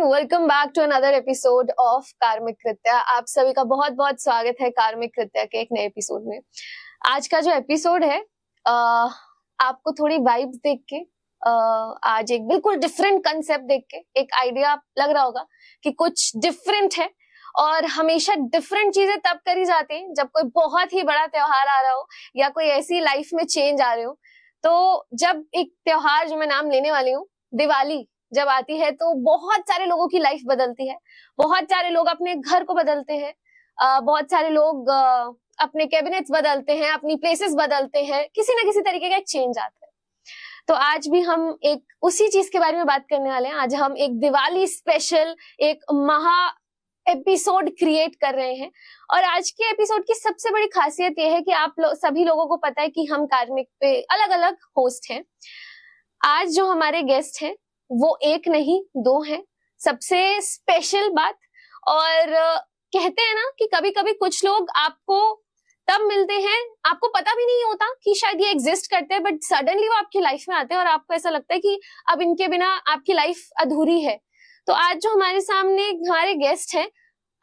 Welcome back to another episode of Karmik Kritya. आप सभी का बहुत बहुत स्वागत है कार्मिक कृत्या के एक नए एपिसोड में। आज का जो एपिसोड है आपको थोड़ी वाइब्स देख के आज एक बिल्कुल डिफरेंट कंसेप्ट देख के एक आइडिया लग रहा होगा कि कुछ डिफरेंट है। और हमेशा डिफरेंट चीजें तब करी जाती हैं जब कोई बहुत ही बड़ा त्योहार आ रहा हो या कोई ऐसी लाइफ में चेंज आ रहे हो। तो जब एक त्योहार जो मैं नाम लेने वाली हूँ, दिवाली जब आती है तो बहुत सारे लोगों की लाइफ बदलती है। बहुत सारे लोग अपने घर को बदलते हैं, बहुत सारे लोग अपने कैबिनेट्स बदलते हैं, अपनी प्लेसेस बदलते हैं, किसी ना किसी तरीके का एक चेंज आता है। तो आज भी हम एक उसी चीज के बारे में बात करने वाले हैं। आज हम एक दिवाली स्पेशल एक महा एपिसोड क्रिएट कर रहे हैं। और आज के एपिसोड की सबसे बड़ी खासियत यह है कि आप सभी लोगों को पता है कि हम कार्मिक पे अलग अलग होस्ट हैं। आज जो हमारे गेस्ट हैं वो एक नहीं दो हैं। सबसे स्पेशल बात, और कहते हैं ना कि कभी कभी कुछ लोग आपको तब मिलते हैं, आपको पता भी नहीं होता कि शायद ये एग्जिस्ट करते हैं, बट सडनली वो आपकी लाइफ में आते हैं और आपको ऐसा लगता है कि अब इनके बिना आपकी लाइफ अधूरी है। तो आज जो हमारे सामने हमारे गेस्ट हैं,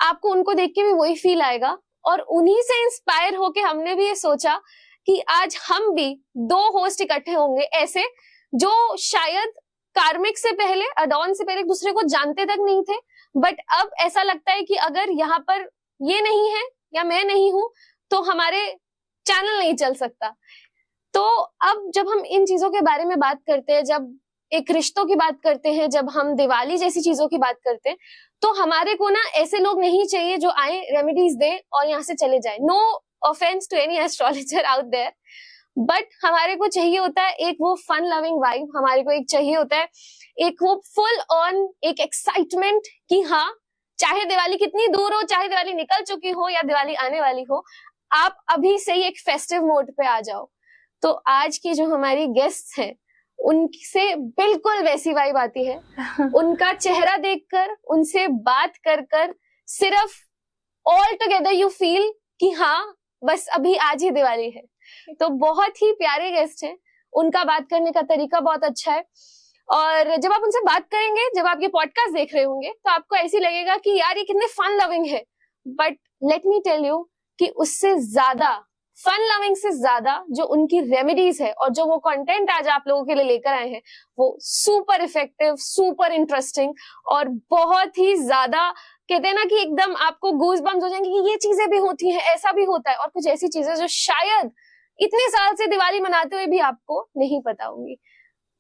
आपको उनको देख के भी वही फील आएगा। और उन्हीं से इंस्पायर होके हमने भी ये सोचा कि आज हम भी दो होस्ट इकट्ठे होंगे ऐसे जो शायद कार्मिक से पहले, अडॉन से पहले एक दूसरे को जानते तक नहीं थे, बट अब ऐसा लगता है कि अगर यहाँ पर ये नहीं है या मैं नहीं हूं तो हमारे चैनल नहीं चल सकता। तो अब जब हम इन चीजों के बारे में बात करते हैं, जब एक रिश्तों की बात करते हैं, जब हम दिवाली जैसी चीजों की बात करते हैं, तो हमारे को ना ऐसे लोग नहीं चाहिए जो आए, रेमेडीज दे और यहाँ से चले जाए। No offence to any astrologer out there, but हमारे को चाहिए होता है एक वो फन लविंग वाइब। हमारे को एक चाहिए होता है एक वो फुल ऑन एक एक्साइटमेंट कि हाँ, चाहे दिवाली कितनी दूर हो, चाहे दिवाली निकल चुकी हो या दिवाली आने वाली हो, आप अभी से ही एक फेस्टिव मोड पे आ जाओ। तो आज की जो हमारी गेस्ट हैं उनसे बिल्कुल वैसी वाइब आती है। उनका चेहरा देखकर, उनसे बात कर कर सिर्फ ऑल टुगेदर यू फील कि हाँ, बस अभी आज ही दिवाली है। तो बहुत ही प्यारे गेस्ट हैं, उनका बात करने का तरीका बहुत अच्छा है। और जब आप उनसे बात करेंगे, जब आप ये पॉडकास्ट देख रहे होंगे, तो आपको ऐसी लगेगा कि यार ये कितने फन लविंग है। But let me tell you कि उससे ज्यादा, फन लविंग से ज्यादा जो उनकी रेमेडीज है और जो वो कंटेंट आज आप लोगों के लिए लेकर आए हैं, वो सुपर इफेक्टिव, सुपर इंटरेस्टिंग और बहुत ही ज्यादा, कहते हैं ना कि एकदम आपको गूज बम्स हो जाएंगे कि ये चीजें भी होती हैं, ऐसा भी होता है। और कुछ ऐसी चीजें जो शायद इतने साल से दिवाली मनाते हुए भी आपको नहीं पता होंगी।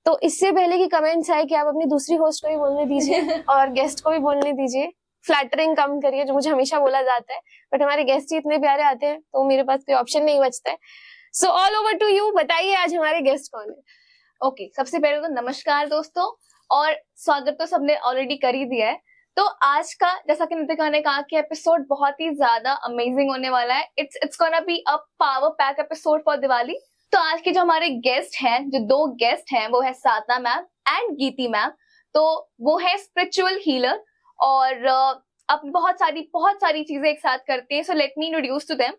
तो इससे पहले कि कमेंट्स आए कि आप अपनी दूसरी होस्ट को भी बोलने दीजिए और गेस्ट को भी बोलने दीजिए, फ्लैटरिंग कम करिए, जो मुझे हमेशा बोला जाता है, बट हमारे गेस्ट ही इतने प्यारे आते हैं तो मेरे पास कोई ऑप्शन नहीं बचता है। So all over to you, बताइए आज हमारे गेस्ट कौन है। ओके, सबसे पहले तो नमस्कार दोस्तों, और स्वागत तो सबने ऑलरेडी कर ही दिया है। तो आज का, जैसा कि नितिका ने कहा कि एपिसोड बहुत ही ज्यादा अमेजिंग होने वाला है। It's gonna be a power pack episode for Diwali. तो आज के जो हमारे गेस्ट हैं, जो दो गेस्ट हैं, वो है साधना मैम एंड गीती मैम। तो वो है स्पिरिचुअल हीलर और अब बहुत सारी चीजें एक साथ करते हैं। So let me introduce to them.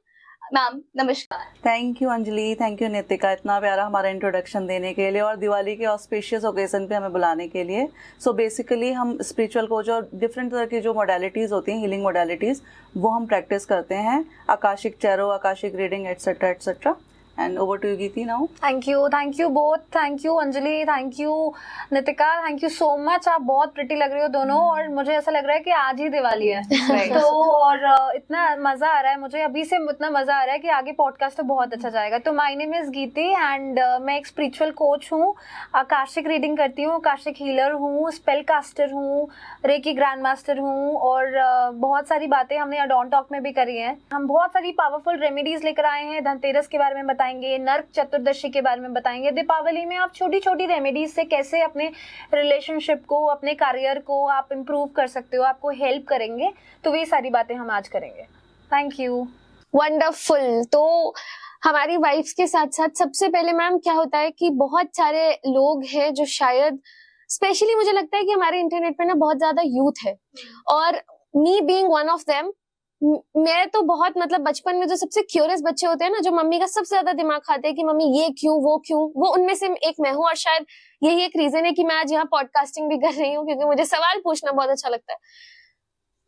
Ma'am नमस्कार। Thank you Anjali, thank you Nitika, इतना प्यारा हमारा इंट्रोडक्शन देने के लिए और दिवाली के ऑस्पिशियस ओकेजन पे हमें बुलाने के लिए। सो बेसिकली हम स्पिरिचुअल कोच और डिफरेंट तरह की जो मोडालिटीज़ होती हैं, हीलिंग मोडालिटीज़, वो हम प्रैक्टिस करते हैं। Akashic Chairo, Akashic reading etcetera etcetera. And over to you, Geeti, now. Thank you both. Thank you Anjali, thank you Nitika, thank you so much. आप बहुत प्रिटी लग रही हो दोनों और मुझे ऐसा लग रहा है कि आज ही दिवाली है। तो और इतना मजा आ रहा है मुझे, अभी से इतना मजा आ रहा है कि आगे पॉडकास्ट तो बहुत अच्छा जाएगा। तो माय नेम इज गीती एंड मैं एक स्पिरिचुअल कोच हूँ, आकाशिक रीडिंग करती हूँ, आकाशिक हीलर हूँ, स्पेल कास्टर हूँ, रेकी ग्रैंड मास्टर हूँ और बहुत सारी बातें हमने अडॉन टॉक में भी करी हैं। हम बहुत सारी पावरफुल रेमेडीज लेकर आए हैं। धनतेरस के बारे में बताएंगे, नरक चतुर्दशी के बारे में बताएंगे, दीपावली में आप छोटी छोटी रेमेडीज से कैसे अपने रिलेशनशिप को, अपने करियर को आप इम्प्रूव कर सकते हो, आपको हेल्प करेंगे। तो ये सारी बातें हम आज करेंगे। Thank you. वंडरफुल। तो हमारी वाइफ्स के साथ साथ सबसे पहले मैम क्या होता है कि बहुत सारे लोग हैं जो शायद, स्पेशली मुझे लगता है कि हमारे इंटरनेट पे ना बहुत ज्यादा यूथ है और me being one of them, मैं तो बहुत मतलब बचपन में जो सबसे क्यूरियस बच्चे होते हैं ना, जो मम्मी का सबसे ज्यादा दिमाग खाते हैं कि मम्मी ये क्यों वो क्यों, वो उनमें से एक मैं हूँ। और शायद यही एक रीजन है कि मैं आज यहाँ पॉडकास्टिंग भी कर रही हूँ, क्योंकि मुझे सवाल पूछना बहुत अच्छा लगता है।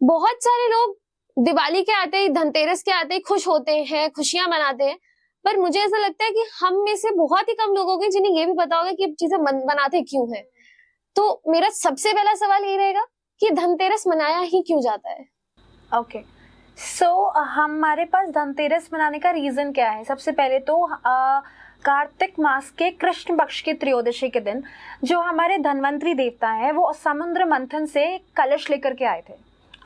बहुत सारे लोग दिवाली के आते ही, धनतेरस के आते ही खुश होते हैं, खुशियां मनाते हैं, पर मुझे ऐसा लगता है कि हम में से बहुत ही कम लोग होंगे जिन्हें ये भी पता होगा कि चीजें बनाते क्यों हैं। तो मेरा सबसे पहला सवाल ये रहेगा कि धनतेरस मनाया ही क्यों जाता है? ओके, सो हमारे पास धनतेरस मनाने का रीजन क्या है? सबसे पहले तो कार्तिक मास के कृष्ण पक्ष के त्रयोदशी के दिन जो हमारे धनवंतरी देवता हैं वो समुद्र मंथन से कलश लेकर के आए थे,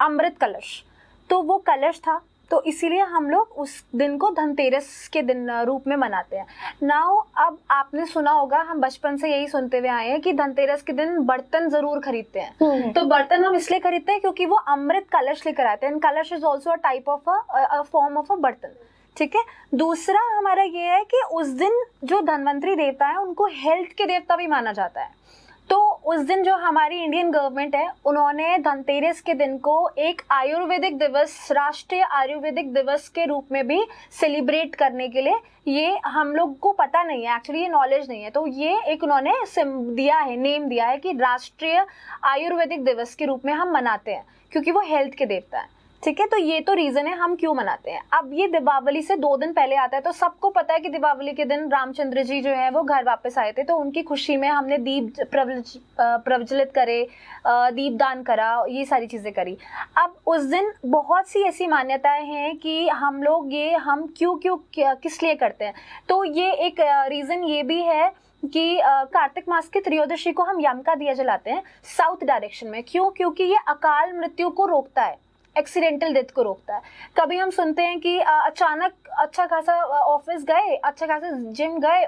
अमृत कलश। तो वो कलश था, तो इसीलिए हम लोग उस दिन को धनतेरस के दिन रूप में मनाते हैं। नाउ अब आपने सुना होगा, हम बचपन से यही सुनते हुए आए हैं कि धनतेरस के दिन बर्तन जरूर खरीदते हैं। तो बर्तन हम इसलिए खरीदते हैं क्योंकि वो अमृत कलश लेकर आते हैं। कलश is also a type of a form of a बर्तन, ठीक है। दूसरा हमारा ये है कि उस दिन जो धनवंतरी देवता है उनको हेल्थ के देवता भी माना जाता है। तो उस दिन जो हमारी इंडियन गवर्नमेंट है उन्होंने धनतेरस के दिन को एक आयुर्वेदिक दिवस, राष्ट्रीय आयुर्वेदिक दिवस के रूप में भी सेलिब्रेट करने के लिए, ये हम लोग को पता नहीं है एक्चुअली, ये नॉलेज नहीं है, तो ये एक उन्होंने दिया है, नेम दिया है कि राष्ट्रीय आयुर्वेदिक दिवस के रूप में हम मनाते हैं क्योंकि वो हेल्थ के देवता है, ठीक है। तो ये तो रीजन है हम क्यों मनाते हैं। अब ये दीपावली से 2 दिन पहले आता है, तो सबको पता है कि दीपावली के दिन रामचंद्र जी जो है वो घर वापस आए थे, तो उनकी खुशी में हमने दीप प्रज्वलित करे, दीपदान करा, ये सारी चीजें करी। अब उस दिन बहुत सी ऐसी मान्यताएं हैं कि हम लोग ये हम क्यों किस लिए करते हैं। तो ये एक रीजन ये भी है कि कार्तिक मास की त्रयोदशी को हम यम का दिया जलाते हैं साउथ डायरेक्शन में। क्यों? क्योंकि ये अकाल मृत्यु को रोकता है, एक्सीडेंटल डेथ को रोकता है। कभी हम सुनते हैं कि अचानक अच्छा खासा ऑफिस गए, अच्छा खासा जिम गए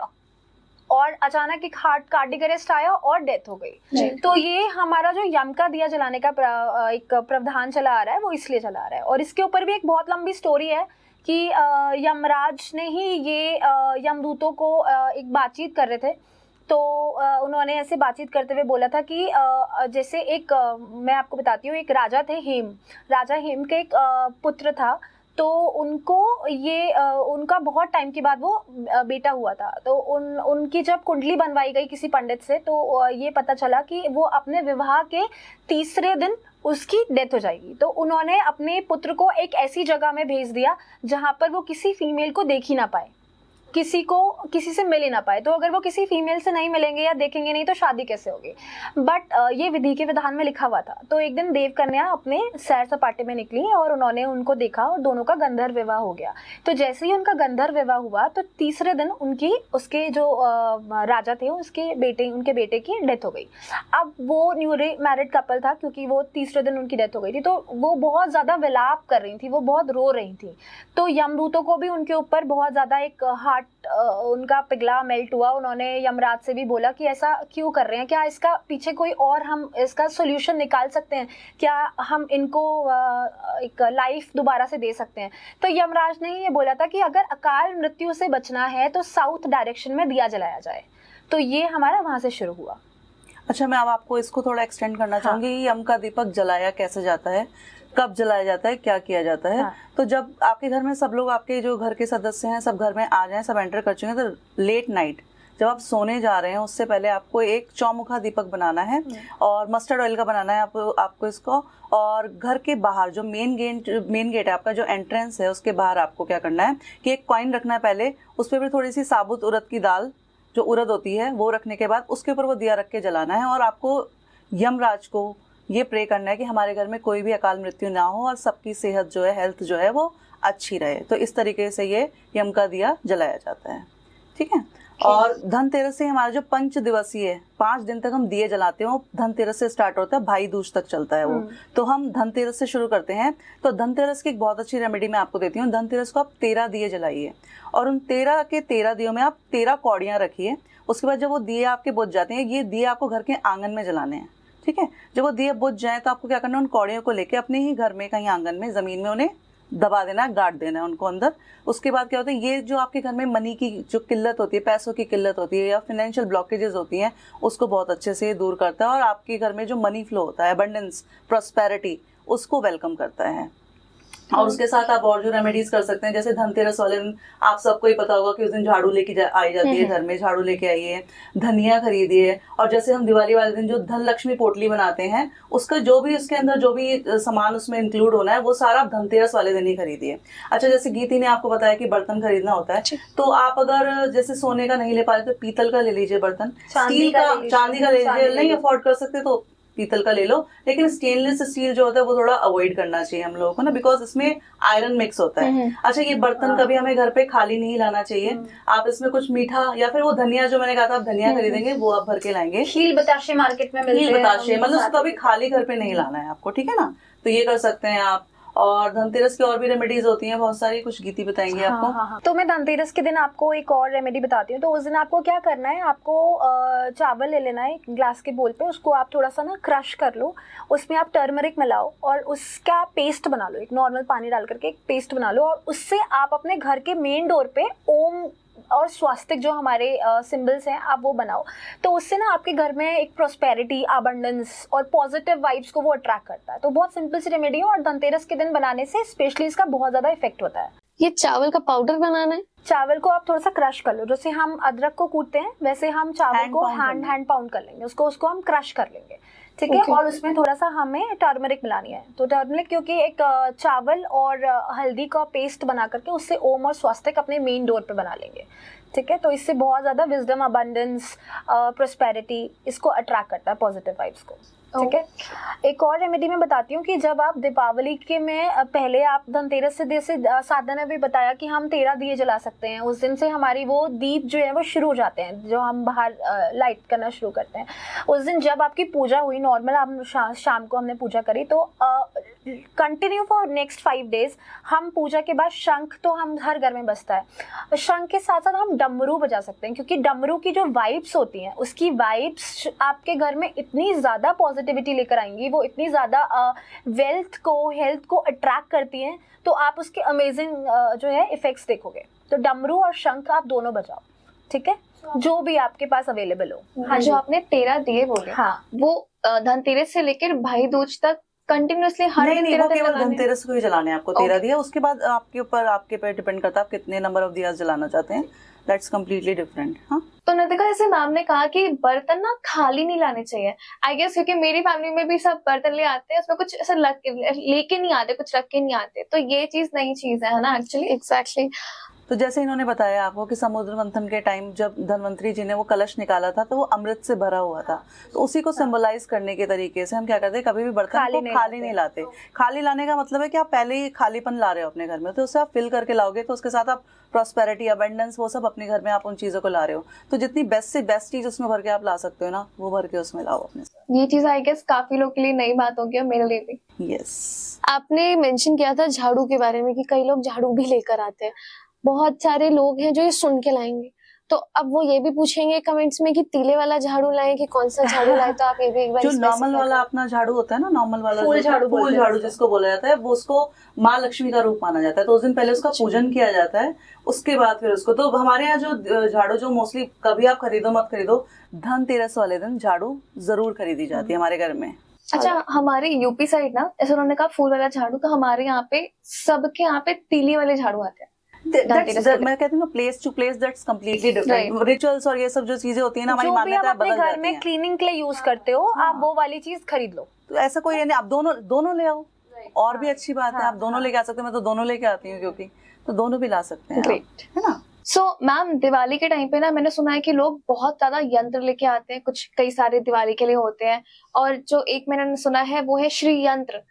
और अचानक एक कार्डियक अरेस्ट आया और डेथ हो गई। तो ये हमारा जो यम का दिया जलाने का एक प्रावधान चला आ रहा है वो इसलिए चला आ रहा है। और इसके ऊपर भी एक बहुत लंबी स्टोरी है कि यमराज ने ही ये यमदूतों को एक बातचीत कर रहे थे, तो उन्होंने ऐसे बातचीत करते हुए बोला था कि जैसे एक मैं आपको बताती हूँ, एक राजा थे हेम, राजा हेम के एक पुत्र था, तो उनको ये उनका बहुत टाइम के बाद वो बेटा हुआ था। तो उनकी जब कुंडली बनवाई गई किसी पंडित से, तो ये पता चला कि वो अपने विवाह के तीसरे दिन उसकी डेथ हो जाएगी। तो उन्होंने अपने पुत्र को एक ऐसी जगह में भेज दिया जहाँ पर वो किसी फीमेल को देख ही ना पाए, किसी से मिल ही ना पाए। तो अगर वो किसी फीमेल से नहीं मिलेंगे या देखेंगे नहीं तो शादी कैसे होगी। बट ये विधि के विधान में लिखा हुआ था। तो एक दिन देव कन्या अपने सैर सपाटे में निकली और उन्होंने उनको देखा और दोनों का गंधर्व विवाह हो गया। तो जैसे ही उनका गंधर्व विवाह हुआ तो तीसरे दिन उसके जो राजा थे उनके बेटे की डेथ हो गई। अब वो न्यू मैरिड कपल था, क्योंकि वो तीसरे दिन उनकी डेथ हो गई थी, तो वो बहुत ज्यादा विलाप कर रही थी, वो बहुत रो रही थी। तो यमदूतों को भी उनके ऊपर बहुत ज्यादा एक हार्ट उनका पिघला, मेल्ट हुआ। उन्होंने यमराज से भी बोला कि ऐसा क्यों कर रहे हैं, क्या इसका पीछे कोई और हम इसका सोल्यूशन निकाल सकते हैं, क्या हम इनको एक लाइफ दोबारा से दे सकते हैं। तो यमराज ने ये बोला था कि अगर अकाल मृत्यु से बचना है तो साउथ डायरेक्शन में दिया जलाया जाए। तो ये हमारा वहां से शुरू हुआ। अच्छा, मैं अब आपको इसको थोड़ा एक्सटेंड करना चाहूंगी। यम का दीपक जलाया कैसे जाता है, कब जलाया जाता है, क्या किया जाता है? तो जब आपके घर में सब लोग, आपके जो घर के सदस्य हैं, सब घर में आ जाएं, सब एंटर कर चुके हैं, तो लेट नाइट जब आप सोने जा रहे हैं उससे पहले आपको एक चौमुखा दीपक बनाना है और मस्टर्ड ऑयल का बनाना है आपको इसको। और घर के बाहर जो मेन गेट है आपका, जो एंट्रेंस है, उसके बाहर आपको क्या करना है कि एक कॉइन रखना है पहले, उस पर थोड़ी सी साबुत उड़द की दाल, जो उड़द होती है, वो रखने के बाद उसके ऊपर वो दिया रख के जलाना है। और आपको यमराज को ये प्रे करना है कि हमारे घर में कोई भी अकाल मृत्यु ना हो और सबकी सेहत जो है, हेल्थ जो है वो अच्छी रहे। तो इस तरीके से ये यम का दिया जलाया जाता है, ठीक है। और धनतेरस से हमारा जो 5 दिवसीय 5 दिन तक हम दिए जलाते हैं, वो धनतेरस से स्टार्ट होता है, भाई दूज तक चलता है वो। तो हम धनतेरस से शुरू करते हैं। तो धनतेरस की एक बहुत अच्छी रेमेडी मैं आपको देती हूँ। धनतेरस को आप 13 दिए जलाइए और उन 13 के 13 दियों में आप 13 कौड़ियाँ रखिए। उसके बाद जब वो दिए आपके बुझ जाते हैं, ये दिए आपको घर के आंगन में जलाने हैं, ठीक है। जब वो दिए बुझ जाए तो आपको क्या करना है, उन कौड़ियों को लेके अपने ही घर में कहीं आंगन में जमीन में उन्हें दबा देना है, गाड़ देना है उनको अंदर। उसके बाद क्या होता है, ये जो आपके घर में मनी की जो किल्लत होती है, पैसों की किल्लत होती है या फाइनेंशियल ब्लॉकेजेस होती हैं, उसको बहुत अच्छे से दूर करता है और आपके घर में जो मनी फ्लो होता है, अबंडेंस, प्रॉस्पेरिटी, उसको वेलकम करता है। और उसके साथ आप और जो रेमेडीज कर सकते हैं, जैसे धनतेरस वाले दिन आप सबको ही पता होगा कि उस दिन झाड़ू लेके आई जाती है, घर में झाड़ू लेके आइए, धनिया खरीदिए। और जैसे हम दिवाली वाले दिन जो धन लक्ष्मी पोटली बनाते हैं, उसका जो भी उसके अंदर जो भी सामान उसमें इंक्लूड होना है वो सारा आप धनतेरस वाले दिन ही खरीदिए। अच्छा, जैसे गीती ने आपको बताया कि बर्तन खरीदना होता है, तो आप अगर जैसे सोने का नहीं ले पा रहे तो पीतल का ले लीजिए बर्तन, स्टील का, चांदी का ले लीजिए, नहीं अफोर्ड कर सकते तो पीतल का ले लो। लेकिन स्टेनलेस स्टील जो होता है वो थोड़ा अवॉइड करना चाहिए हम लोगों को ना, बिकॉज इसमें आयरन मिक्स होता है। अच्छा, ये बर्तन कभी हमें घर पे खाली नहीं लाना चाहिए। आप इसमें कुछ मीठा या फिर वो धनिया जो मैंने कहा था आप धनिया खरीदेंगे वो आप भर के लाएंगे। हील बताशे मार्केट में मिलते हैं, हील बताशे, मतलब उसको कभी खाली घर पे नहीं लाना है आपको, ठीक है ना। तो ये कर सकते हैं आप। और धनतेरस की और भी रेमेडीज होती हैं बहुत सारी, कुछ गीती बताएंगे आपको। हाँ। तो मैं धनतेरस के दिन आपको एक और रेमेडी बताती हूँ। तो उस दिन आपको क्या करना है, आपको चावल ले लेना है एक ग्लास के बोल पे, उसको आप थोड़ा सा ना क्रश कर लो, उसमें आप टर्मरिक मिलाओ और उसका पेस्ट बना लो, एक नॉर्मल पानी डाल करके एक पेस्ट बना लो। और उससे आप अपने घर के मेन डोर पे ओम और स्वास्तिक जो हमारे सिंबल्स हैं आप वो बनाओ। तो उससे ना आपके घर में एक प्रोस्पेरिटी, अबंडेंस और पॉजिटिव वाइब्स को वो अट्रैक्ट करता है। तो बहुत सिंपल सी रेमेडी है और धनतेरस के दिन बनाने से स्पेशली इसका बहुत ज्यादा इफेक्ट होता है। ये चावल का पाउडर बनाना है? चावल को आप थोड़ा सा क्रश कर लो, जैसे हम अदरक को कूटते हैं वैसे हम चावल को हैंड पाउंड कर लेंगे, उसको हम क्रश कर लेंगे, ठीक है। और उसमें थोड़ा सा हमें टर्मरिक मिलानी है। तो टर्मरिक क्योंकि एक चावल और हल्दी का पेस्ट बना करके उससे ओम और स्वास्तिक अपने मेन डोर पे बना लेंगे, ठीक है। तो इससे बहुत ज़्यादा विजडम, अबंडेंस, प्रोस्पेरिटी इसको अट्रैक्ट करता है, पॉजिटिव वाइब्स को, ठीक है। एक और रेमेडी मैं बताती हूँ कि जब आप दीपावली के में पहले आप धनतेरस से जैसे साधना ने भी बताया कि हम 13 दिए जला सकते हैं, उस दिन से हमारी वो दीप जो है वो शुरू हो जाते हैं, जो हम बाहर लाइट करना शुरू करते हैं। उस दिन जब आपकी पूजा हुई नॉर्मल, आप शाम को हमने पूजा करी, तो कंटिन्यू फॉर नेक्स्ट 5 डेज हम पूजा के बाद शंख तो हम हर घर में बजता है, शंख के साथ साथ हम डमरू बजा सकते हैं, क्योंकि डमरू की जो वाइब्स होती हैं उसकी वाइब्स आपके घर में इतनी ज़्यादा पॉजिटिविटी लेकर आएंगी, वो इतनी ज़्यादा वेल्थ को, हेल्थ को अट्रैक्ट करती हैं, तो आप उसके अमेजिंग जो है इफेक्ट्स देखोगे। तो डमरू और शंख आप दोनों बजाओ, ठीक है, जो भी आपके पास अवेलेबल हो। हाँ, जो आपने 13 दिए बोले, हाँ, वो धनतेरस से लेकर भाई दूज तक कंटिन्यूअसली हर दिन? नहीं, वो केवल धनतेरस को ही जलाने हैं आपको 13 दिया। उसके बाद आपके ऊपर, आपके पे डिपेंड करता है आप कितने नंबर ऑफ दिया जलाना चाहते हैं, दैट्स कम्प्लीटली डिफरेंट। हाँ, तो नतिका, जैसे मैम ने कहा कि बर्तन ना खाली नहीं लाने चाहिए, आई गेस क्योंकि मेरी फैमिली में भी सब बर्तन ले आते हैं, उसमें कुछ ऐसा लेके नहीं आते, कुछ रख के नहीं आते, तो ये चीज नई चीज है ना एक्चुअली। एग्जैक्टली। तो जैसे इन्होंने बताया आपको कि समुद्र मंथन के टाइम जब धनवंतरी जी ने वो कलश निकाला था तो वो अमृत से भरा हुआ था, तो उसी को सिंबलाइज करने के तरीके से हम क्या करते हैं, कभी भी बर्तन को खाली नहीं लाते। खाली लाने का मतलब है कि आप पहले ही खालीपन ला रहे हो अपने घर में, तो उसे आप फिल करके लाओगे, तो उसके साथ आप प्रॉस्पेरिटी, अबंडेंस, वो सब अपने घर में आप उन चीजों को ला रहे हो। तो जितनी बेस्ट से बेस्ट चीज उसमें भर के आप ला सकते हो ना, वो भर के उसमें लाओ अपने साथ। ये चीज आई गेस काफी लोग के लिए नई बात होगी और मेरे लिए भी। यस। आपने मेंशन किया था झाड़ू के बारे में कि कई लोग झाड़ू भी लेकर आते हैं, बहुत सारे लोग हैं जो ये सुन के लाएंगे, तो अब वो ये भी पूछेंगे कमेंट्स में कि तीले वाला झाड़ू लाएं कि कौन सा झाड़ू लाए, तो आप ये भी एक बार जो नॉर्मल वाला अपना झाड़ू होता है ना, नॉर्मल वाला फूल झाड़ू जिसको बोला जाता है, वो उसको माँ लक्ष्मी का रूप माना जाता है, तो उस दिन पहले उसका पूजन किया जाता है, उसके बाद फिर उसको। तो हमारे यहाँ जो झाड़ू जो मोस्टली कभी आप खरीदो मत खरीदो, धनतेरस वाले दिन झाड़ू जरूर खरीदी जाती है हमारे घर में। अच्छा, हमारे यूपी साइड ना, जैसे उन्होंने कहा फूल वाला झाड़ू, तो हमारे यहाँ पे सबके यहाँ पे तीली वाले झाड़ू आते हैं। मैं कहती हूँ place to place that's completely different. Rituals और ये सब जो चीजें होती है ना, हमारी मान्यता बदल जाती है। घर में क्लीनिंग के लिए यूज करते हो, आप वो वाली चीज खरीद लो, तो ऐसा कोई नहीं, आप दोनों ले आओ, और भी अच्छी बात है, आप दोनों लेके आ सकते हैं। मैं तो दोनों लेके आती हूँ, क्योंकि तो दोनों भी ला सकते हैं, है ना। सो मैम, दिवाली के टाइम पे ना मैंने सुना है कि लोग बहुत ज्यादा यंत्र लेके आते हैं, कुछ कई सारे दिवाली के लिए होते हैं, और जो एक मैंने सुना है वो है श्री यंत्र,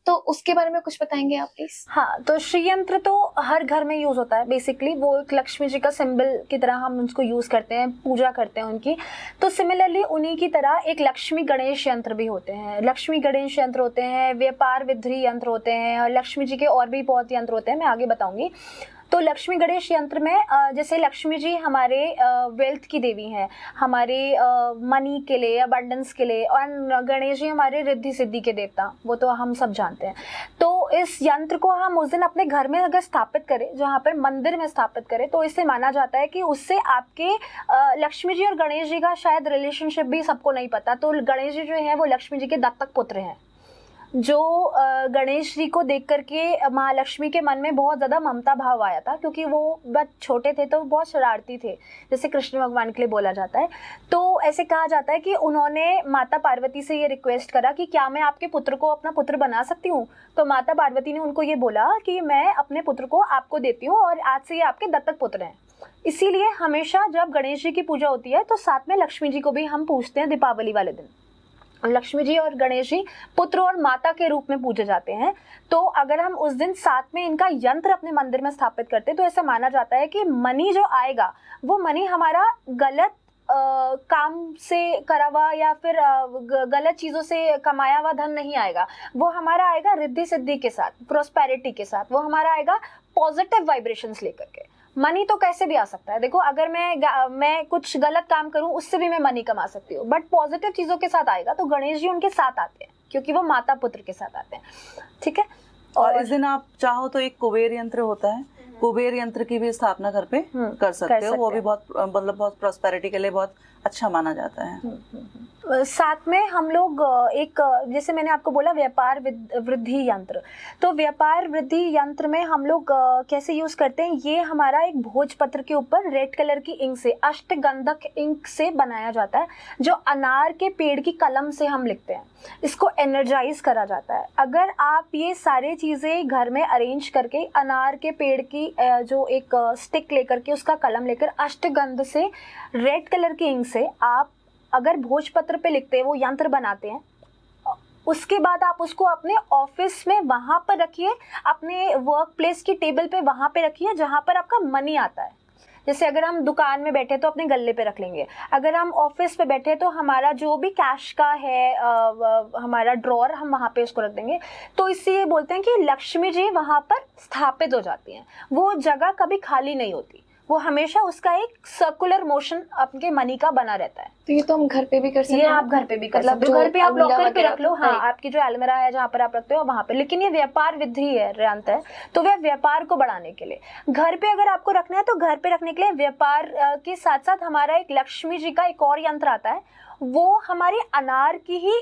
तो उसके बारे में कुछ बताएंगे आप प्लीज? हाँ, तो श्री यंत्र तो हर घर में यूज होता है, बेसिकली वो एक लक्ष्मी जी का सिंबल की तरह हम उसको यूज करते हैं, पूजा करते हैं उनकी। तो सिमिलरली उन्हीं की तरह एक लक्ष्मी गणेश यंत्र भी होते हैं, लक्ष्मी गणेश यंत्र होते हैं, व्यापार विधि यंत्र होते हैं, और लक्ष्मी जी के और भी बहुत यंत्र होते हैं, मैं आगे बताऊंगी। तो लक्ष्मी गणेश यंत्र में जैसे लक्ष्मी जी हमारे वेल्थ की देवी हैं, हमारे मनी के लिए, अबंडेंस के लिए, और गणेश जी हमारे रिद्धि सिद्धि के देवता, वो तो हम सब जानते हैं। तो इस यंत्र को हम उस दिन अपने घर में अगर स्थापित करें, जहाँ पर मंदिर में स्थापित करें, तो इससे माना जाता है कि उससे आपके लक्ष्मी जी और गणेश जी का शायद रिलेशनशिप भी सबको नहीं पता, तो गणेश जी जो है वो लक्ष्मी जी के दत्तक पुत्र हैं। जो गणेश जी को देख करके महालक्ष्मी के मन में बहुत ज़्यादा ममता भाव आया था, क्योंकि वो बहुत छोटे थे तो बहुत शरारती थे, जैसे कृष्ण भगवान के लिए बोला जाता है। तो ऐसे कहा जाता है कि उन्होंने माता पार्वती से ये रिक्वेस्ट करा कि क्या मैं आपके पुत्र को अपना पुत्र बना सकती हूँ। तो माता पार्वती ने उनको ये बोला कि मैं अपने पुत्र को आपको देती हूँ और आज से ये आपके दत्तक पुत्र हैं। इसीलिए हमेशा जब गणेश जी की पूजा होती है तो साथ में लक्ष्मी जी को भी हम पूजते हैं दीपावली वाले दिन। लक्ष्मी जी और गणेश जी पुत्र और माता के रूप में पूजे जाते हैं। तो अगर हम उस दिन साथ में इनका यंत्र अपने मंदिर में स्थापित करते हैं तो ऐसा माना जाता है कि मनी जो आएगा वो मनी हमारा गलत काम से करा हुआ या फिर गलत चीज़ों से कमाया हुआ धन नहीं आएगा। वो हमारा आएगा रिद्धि सिद्धि के साथ, प्रोस्पेरिटी के साथ। वो हमारा आएगा पॉजिटिव वाइब्रेशंस लेकर के। मनी तो कैसे भी आ सकता है। देखो, अगर मैं कुछ गलत काम करूं उससे भी मैं मनी कमा सकती हूँ, बट पॉजिटिव चीज़ों के साथ आएगा तो गणेश जी उनके साथ आते हैं क्योंकि वो माता पुत्र के साथ आते हैं। ठीक है। और इस दिन आप चाहो तो एक कुबेर यंत्र होता है, कुबेर यंत्र की भी स्थापना घर पे कर सकते हो। वो भी बहुत मतलब बहुत प्रोस्पेरिटी के लिए बहुत अच्छा माना जाता है। साथ में हम लोग एक, जैसे मैंने आपको बोला, व्यापार वृद्धि यंत्र। तो व्यापार वृद्धि यंत्र में हम लोग कैसे यूज करते हैं, ये हमारा एक भोजपत्र के ऊपर रेड कलर की इंक से, अष्टगंधक इंक से बनाया जाता है, जो अनार के पेड़ की कलम से हम लिखते हैं। इसको एनर्जाइज करा जाता है। अगर आप ये सारे चीज़ें घर में अरेंज करके अनार के पेड़ की जो एक स्टिक लेकर के, उसका कलम लेकर, अष्टगंध से रेड कलर की इंक से आप अगर भोजपत्र पे लिखते हैं, वो यंत्र बनाते हैं, उसके बाद आप उसको अपने ऑफिस में वहाँ पर रखिए, अपने वर्क प्लेस की टेबल पे वहाँ पे रखिए जहाँ पर आपका मनी आता है। जैसे अगर हम दुकान में बैठे तो अपने गल्ले पे रख लेंगे, अगर हम ऑफिस पे बैठे तो हमारा जो भी कैश का है हमारा ड्रॉर, हम वहाँ पे उसको रख देंगे। तो इससे ये बोलते हैं कि लक्ष्मी जी वहाँ पर स्थापित हो जाती हैं। वो जगह कभी खाली नहीं होती, वो हमेशा उसका एक सर्कुलर मोशन आपके मनी का बना रहता है। तो ये तो हम घर पे भी कर सकते हैं। ये आप घर पे भी कर सकते हो। घर पे आप लॉकर पे रख लो, हाँ, आपकी जो अलमीरा है जहाँ पर आप रखते हो वहाँ पे। लेकिन ये व्यापार वृद्धि है, रंत है, तो वह व्यापार को बढ़ाने के लिए घर पे अगर आपको रखना है तो घर पे रखने के लिए व्यापार के साथ साथ हमारा एक लक्ष्मी जी का एक और यंत्र आता है। वो हमारी अनार की ही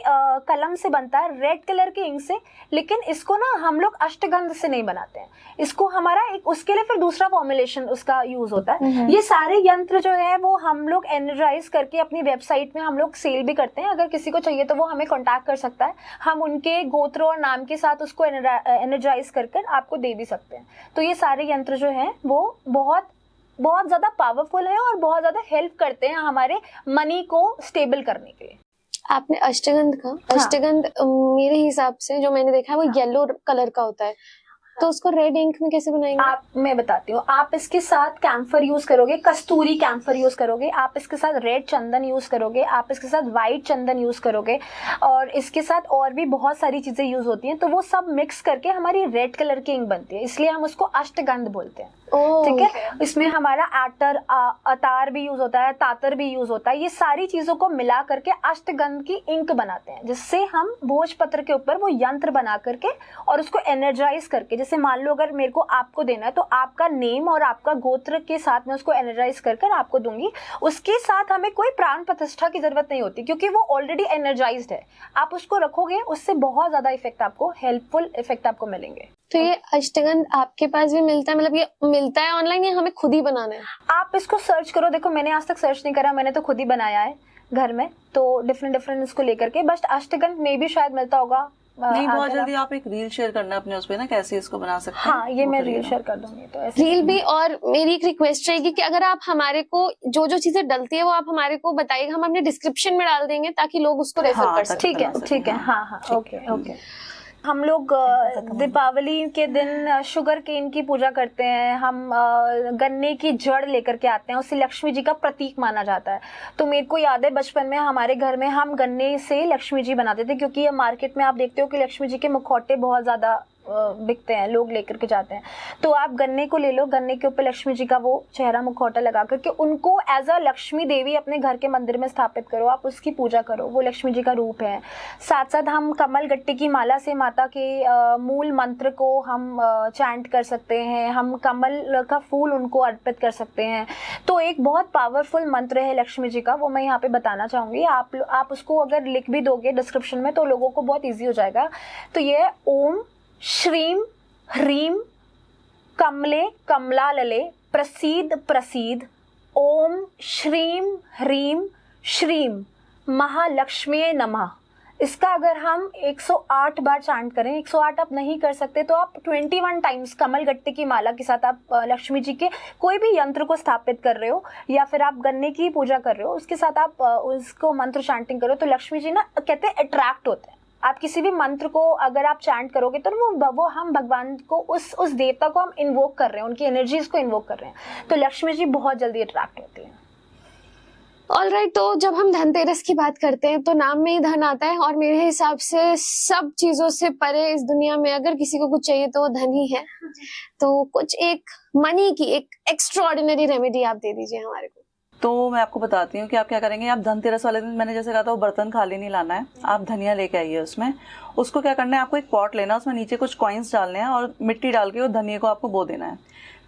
कलम से बनता है, रेड कलर के इंक से। लेकिन इसको ना हम लोग अष्टगंध से नहीं बनाते हैं, इसको हमारा एक उसके लिए फिर दूसरा फॉर्मुलेशन उसका यूज होता है। ये सारे यंत्र जो है वो हम लोग एनर्जाइज करके अपनी वेबसाइट में हम लोग सेल भी करते हैं। अगर किसी को चाहिए तो वो हमें कांटेक्ट कर सकता है, हम उनके गोत्र और नाम के साथ उसको एनर्जाइज कर आपको दे भी सकते हैं। तो ये सारे यंत्र जो हैं वो बहुत ज़्यादा पावरफुल है और बहुत ज़्यादा हेल्प करते हैं हमारे मनी को स्टेबल करने के लिए। आपने अष्टगंध का, अष्टगंध मेरे हिसाब से जो मैंने देखा है वो येलो कलर का होता है, तो उसको रेड इंक में कैसे बनाएंगे? मैं बताती हूँ। आप इसके साथ कैम्फर यूज करोगे, कस्तूरी कैम्फर यूज करोगे, आप इसके साथ रेड चंदन यूज करोगे, आप इसके साथ व्हाइट चंदन यूज करोगे, और इसके साथ और भी बहुत सारी चीजें यूज होती हैं। तो वो सब मिक्स करके हमारी रेड कलर की इंक बनती है, इसलिए हम उसको अष्टगंध बोलते हैं। ठीक है। इसमें हमारा अतार भी यूज होता है, तातर भी यूज होता है। ये सारी चीजों को मिला करके अष्टगंध की इंक बनाते हैं, जिससे हम भोजपत्र के ऊपर वो यंत्र बना करके और उसको एनर्जाइज करके, जैसे मान लो अगर मेरे को आपको देना है तो आपका नेम और आपका गोत्र के साथ में उसको एनर्जाइज कर आपको दूंगी। उसके साथ हमें कोई प्राण प्रतिष्ठा की जरूरत नहीं होती, क्योंकि वो ऑलरेडी एनर्जाइज्ड है। आप उसको रखोगे, उससे बहुत ज्यादा इफेक्ट आपको, हेल्पफुल इफेक्ट आपको मिलेंगे। तो ये अष्टगंध आपके पास भी मिलता है, मतलब ये मिलता है ऑनलाइन या हमें खुद ही बनाना है? आप इसको सर्च करो। देखो, मैंने आज तक सर्च नहीं करा, मैंने तो खुद ही बनाया है घर में। तो डिफरेंट इसको लेकर के, बस अष्टगंध में भी शायद मिलता होगा। नहीं, बहुत जल्दी आप एक रील शेयर करना अपने उस पे ना, कैसे इसको बना सकते हैं। हाँ, ये मैं रील शेयर कर दूंगी। तो ऐसे रील भी। और मेरी एक रिक्वेस्ट रहेगी कि अगर आप हमारे को जो चीजें डलती है वो आप हमारे को बताइएगा, हम अपने डिस्क्रिप्शन में डाल देंगे ताकि लोग उसको रेफर कर सकें। ठीक है। हाँ, ओके। हम लोग दीपावली के दिन शुगर केन की पूजा करते हैं। हम गन्ने की जड़ लेकर के आते हैं, उसे लक्ष्मी जी का प्रतीक माना जाता है। तो मेरे को याद है बचपन में हमारे घर में हम गन्ने से लक्ष्मी जी बनाते थे, क्योंकि ये मार्केट में आप देखते हो कि लक्ष्मी जी के मुखौटे बहुत ज़्यादा बिकते हैं, लोग लेकर के जाते हैं। तो आप गन्ने को ले लो, गन्ने के ऊपर लक्ष्मी जी का वो चेहरा मुखौटा लगा करके उनको एज अ लक्ष्मी देवी अपने घर के मंदिर में स्थापित करो, आप उसकी पूजा करो, वो लक्ष्मी जी का रूप है। साथ साथ हम कमल गट्टे की माला से माता के मूल मंत्र को हम चैंट कर सकते हैं, हम कमल का फूल उनको अर्पित कर सकते हैं। तो एक बहुत पावरफुल मंत्र है लक्ष्मी जी का, वो मैं यहाँ पे बताना चाहूँगी। आप उसको अगर लिख भी दोगे डिस्क्रिप्शन में तो लोगों को बहुत ईजी हो जाएगा। तो ये है ओम श्रीम ह्रीम कमले कमलालले प्रसीद प्रसीद ओम श्रीम ह्रीम श्रीम महालक्ष्मी नमः। इसका अगर हम 108 बार चांट करें, 108 आप नहीं कर सकते तो आप 21 टाइम्स कमल गट्टे की माला के साथ आप लक्ष्मी जी के कोई भी यंत्र को स्थापित कर रहे हो या फिर आप गन्ने की पूजा कर रहे हो, उसके साथ आप उसको मंत्र चांटिंग करो तो लक्ष्मी जी ना कहते हैं अट्रैक्ट होते हैं। आप किसी भी मंत्र को अगर आप चैंट करोगे तो वो हम भगवान को उस देवता को हम इन्वोक कर रहे हैं, उनकी एनर्जीज को इन्वोक कर रहे हैं, तो लक्ष्मी जी बहुत जल्दी अट्रैक्ट होती है। ऑलराइट, तो जब हम धनतेरस की बात करते हैं तो नाम में ही धन आता है और मेरे हिसाब से सब चीजों से परे इस दुनिया में अगर किसी को कुछ चाहिए तो वो धन ही है। तो कुछ एक मनी की एक एक्स्ट्राऑर्डिनरी रेमेडी आप दे दीजिए हमारे को। तो मैं आपको बताती हूँ कि आप क्या करेंगे। आप धनतेरस वाले दिन, मैंने जैसे कहा था, वो बर्तन खाली नहीं लाना है, आप धनिया लेके आइए। उसमें उसको क्या करना है, आपको एक पॉट लेना है, उसमें नीचे कुछ कॉइन्स डालने हैं और मिट्टी डाल के वो धनिया को आपको बो देना है।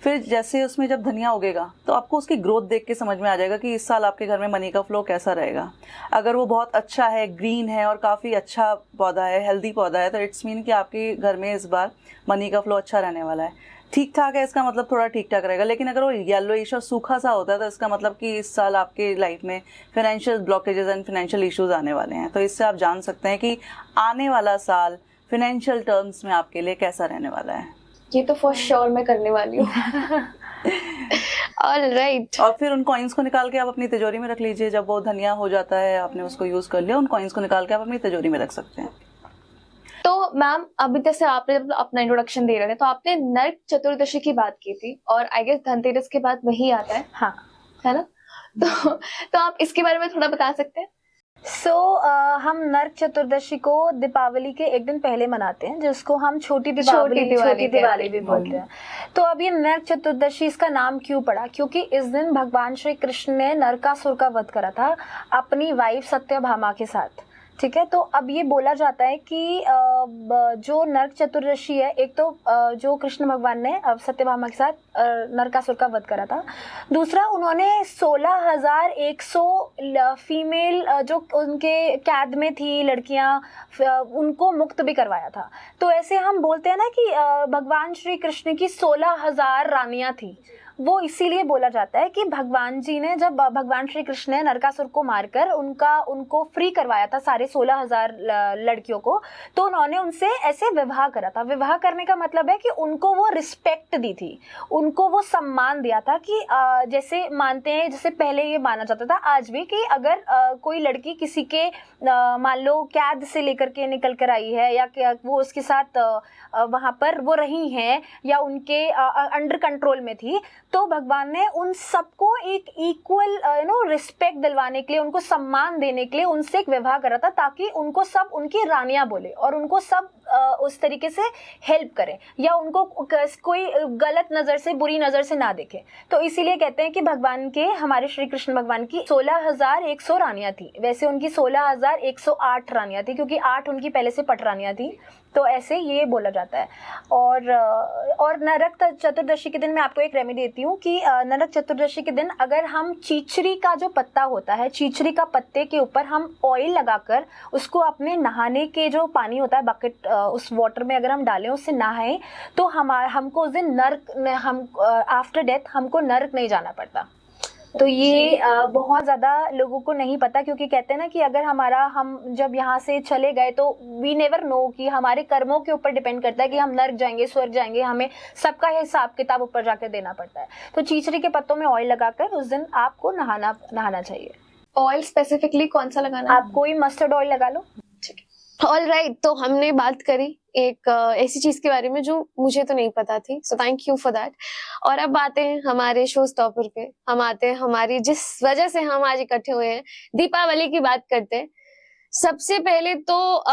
फिर जैसे उसमें जब धनिया उगेगा तो आपको उसकी ग्रोथ देख के समझ में आ जाएगा कि इस साल आपके घर में मनी का फ्लो कैसा रहेगा। अगर वो बहुत अच्छा है, ग्रीन है और काफ़ी अच्छा पौधा है, हेल्दी पौधा है, तो इट्स मीन कि आपके घर में इस बार मनी का फ्लो अच्छा रहने वाला है। ठीक ठाक है, इसका मतलब थोड़ा ठीक ठाक रहेगा। लेकिन अगर वो येलोइश और सूखा सा होता है तो इसका मतलब कि इस साल आपके लाइफ में financial blockages and financial issues आने वाले हैं। तो इससे आप जान सकते हैं कि आने वाला साल फाइनेंशियल टर्म्स में आपके लिए कैसा रहने वाला है। ये तो फॉर श्योर मैं करने वाली हूँ। ऑलराइट, और फिर उन कॉइन्स को निकाल के आप अपनी तिजोरी में रख लीजिए। जब वो धनिया हो जाता है, आपने उसको यूज कर लिया, उन कॉइन्स को निकाल के आप अपनी तिजोरी में रख सकते हैं। तो मैम अभी जैसे आपने अपना इंट्रोडक्शन दे रहे थे तो आपने नरक चतुर्दशी की बात की थी और आई गेस धनतेरस के बाद वही आता है, हाँ है ना? तो आप इसके बारे में थोड़ा बता सकते हैं? हम नरक चतुर्दशी को दीपावली के एक दिन पहले मनाते हैं, जिसको हम छोटी दिवाली भी बोलते हैं। तो अब ये नरक चतुर्दशी, इसका नाम क्यों पड़ा? क्योंकि इस दिन भगवान श्री कृष्ण ने नरकासुर का वध करा था अपनी वाइफ सत्यभामा के साथ। ठीक है, तो अब ये बोला जाता है कि जो नरक चतुर्दशी है, एक तो जो कृष्ण भगवान ने सत्यभामा के साथ नरकासुर का वध करा था, दूसरा उन्होंने 16,100 फीमेल जो उनके कैद में थी लड़कियां, उनको मुक्त भी करवाया था। तो ऐसे हम बोलते हैं ना कि भगवान श्री कृष्ण की 16,000 रानियां थी। वो इसीलिए बोला जाता है कि भगवान जी ने, जब भगवान श्री कृष्ण ने नरकासुर को मारकर उनको फ्री करवाया था सारे 16,000 लड़कियों को, तो उन्होंने उनसे ऐसे विवाह करा था। विवाह करने का मतलब है कि उनको वो रिस्पेक्ट दी थी, उनको वो सम्मान दिया था कि जैसे मानते हैं, जैसे पहले ये माना जाता था, आज भी, कि अगर कोई लड़की किसी के मान लो कैद से लेकर के निकल कर आई है या वो उसके साथ वहाँ पर वो रही हैं या उनके अंडर कंट्रोल में थी, तो भगवान ने उन सबको एक इक्वल रिस्पेक्ट दिलवाने के लिए, उनको सम्मान देने के लिए उनसे एक विवाह करा था, ताकि उनको सब उनकी रानियां बोले और उनको सब उस तरीके से हेल्प करें या उनको कोई गलत नज़र से, बुरी नज़र से ना देखे। तो इसीलिए कहते हैं कि भगवान के, हमारे श्री कृष्ण भगवान की 16,100 रानियां थी। वैसे उनकी 16,108 रानियां थी, क्योंकि 8 उनकी पहले से पट रानियां थी, तो ऐसे ये बोला जाता है। और नरक चतुर्दशी के दिन मैं आपको एक रेमेडी देती हूँ कि नरक चतुर्दशी के दिन अगर हम चीचरी का जो पत्ता होता है, चीचरी का पत्ते के ऊपर हम ऑयल लगाकर उसको अपने नहाने के जो पानी होता है बकेट, उस वाटर में अगर हम डालें, उससे नहाएं, तो हमको उस दिन आफ्टर डेथ हमको नरक नहीं जाना पड़ता। तो ये बहुत ज़्यादा लोगों को नहीं पता, क्योंकि कहते हैं ना कि अगर हम जब यहाँ से चले गए तो वी नेवर नो, कि हमारे कर्मों के ऊपर डिपेंड करता है कि हम नर्क जाएंगे, स्वर्ग जाएंगे, हमें सबका हिसाब किताब ऊपर जाकर देना पड़ता है। तो चीचरी के पत्तों में ऑयल लगाकर उस दिन आपको नहाना चाहिए। ऑयल स्पेसिफिकली कौन सा लगाना? आप कोई मस्टर्ड ऑयल लगा लो। ऑलराइट, तो हमने बात करी एक ऐसी चीज के बारे में जो मुझे तो नहीं पता थी, so thank you for that. और अब आते हैं हमारे शो स्टॉपर पे, हम आते हैं हमारी जिस वजह से हम आज इकट्ठे हुए हैं, दीपावली की बात करते हैं। सबसे पहले तो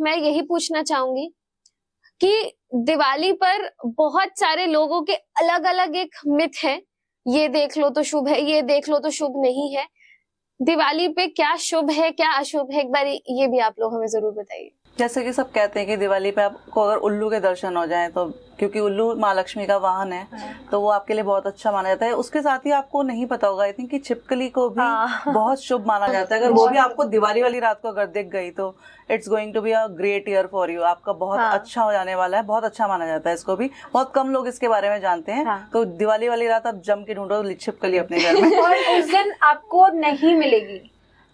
मैं यही पूछना चाहूंगी कि दिवाली पर बहुत सारे लोगों के अलग अलग एक मिथ है, ये देख लो तो शुभ है, ये देख लो तो शुभ नहीं है। दिवाली पे क्या शुभ है क्या अशुभ है, एक बार ये भी आप लोग हमें जरूर बताइए। जैसे कि सब कहते हैं कि दिवाली पे आपको अगर उल्लू के दर्शन हो जाएं तो, क्योंकि उल्लू माँ लक्ष्मी का वाहन है, तो वो आपके लिए बहुत अच्छा माना जाता है। उसके साथ ही आपको नहीं पता होगा आई थिंक कि छिपकली को भी बहुत शुभ माना जाता है। अगर वो भी आपको दिवाली वाली रात को अगर दिख गई तो it's going to be a great year for you, आपका बहुत अच्छा हो जाने वाला है, बहुत अच्छा माना जाता है इसको भी। बहुत कम लोग इसके बारे में जानते हैं। तो दिवाली वाली रात आप जम के ढूंढो छिपकली अपने घर में और उस दिन आपको नहीं मिलेगी,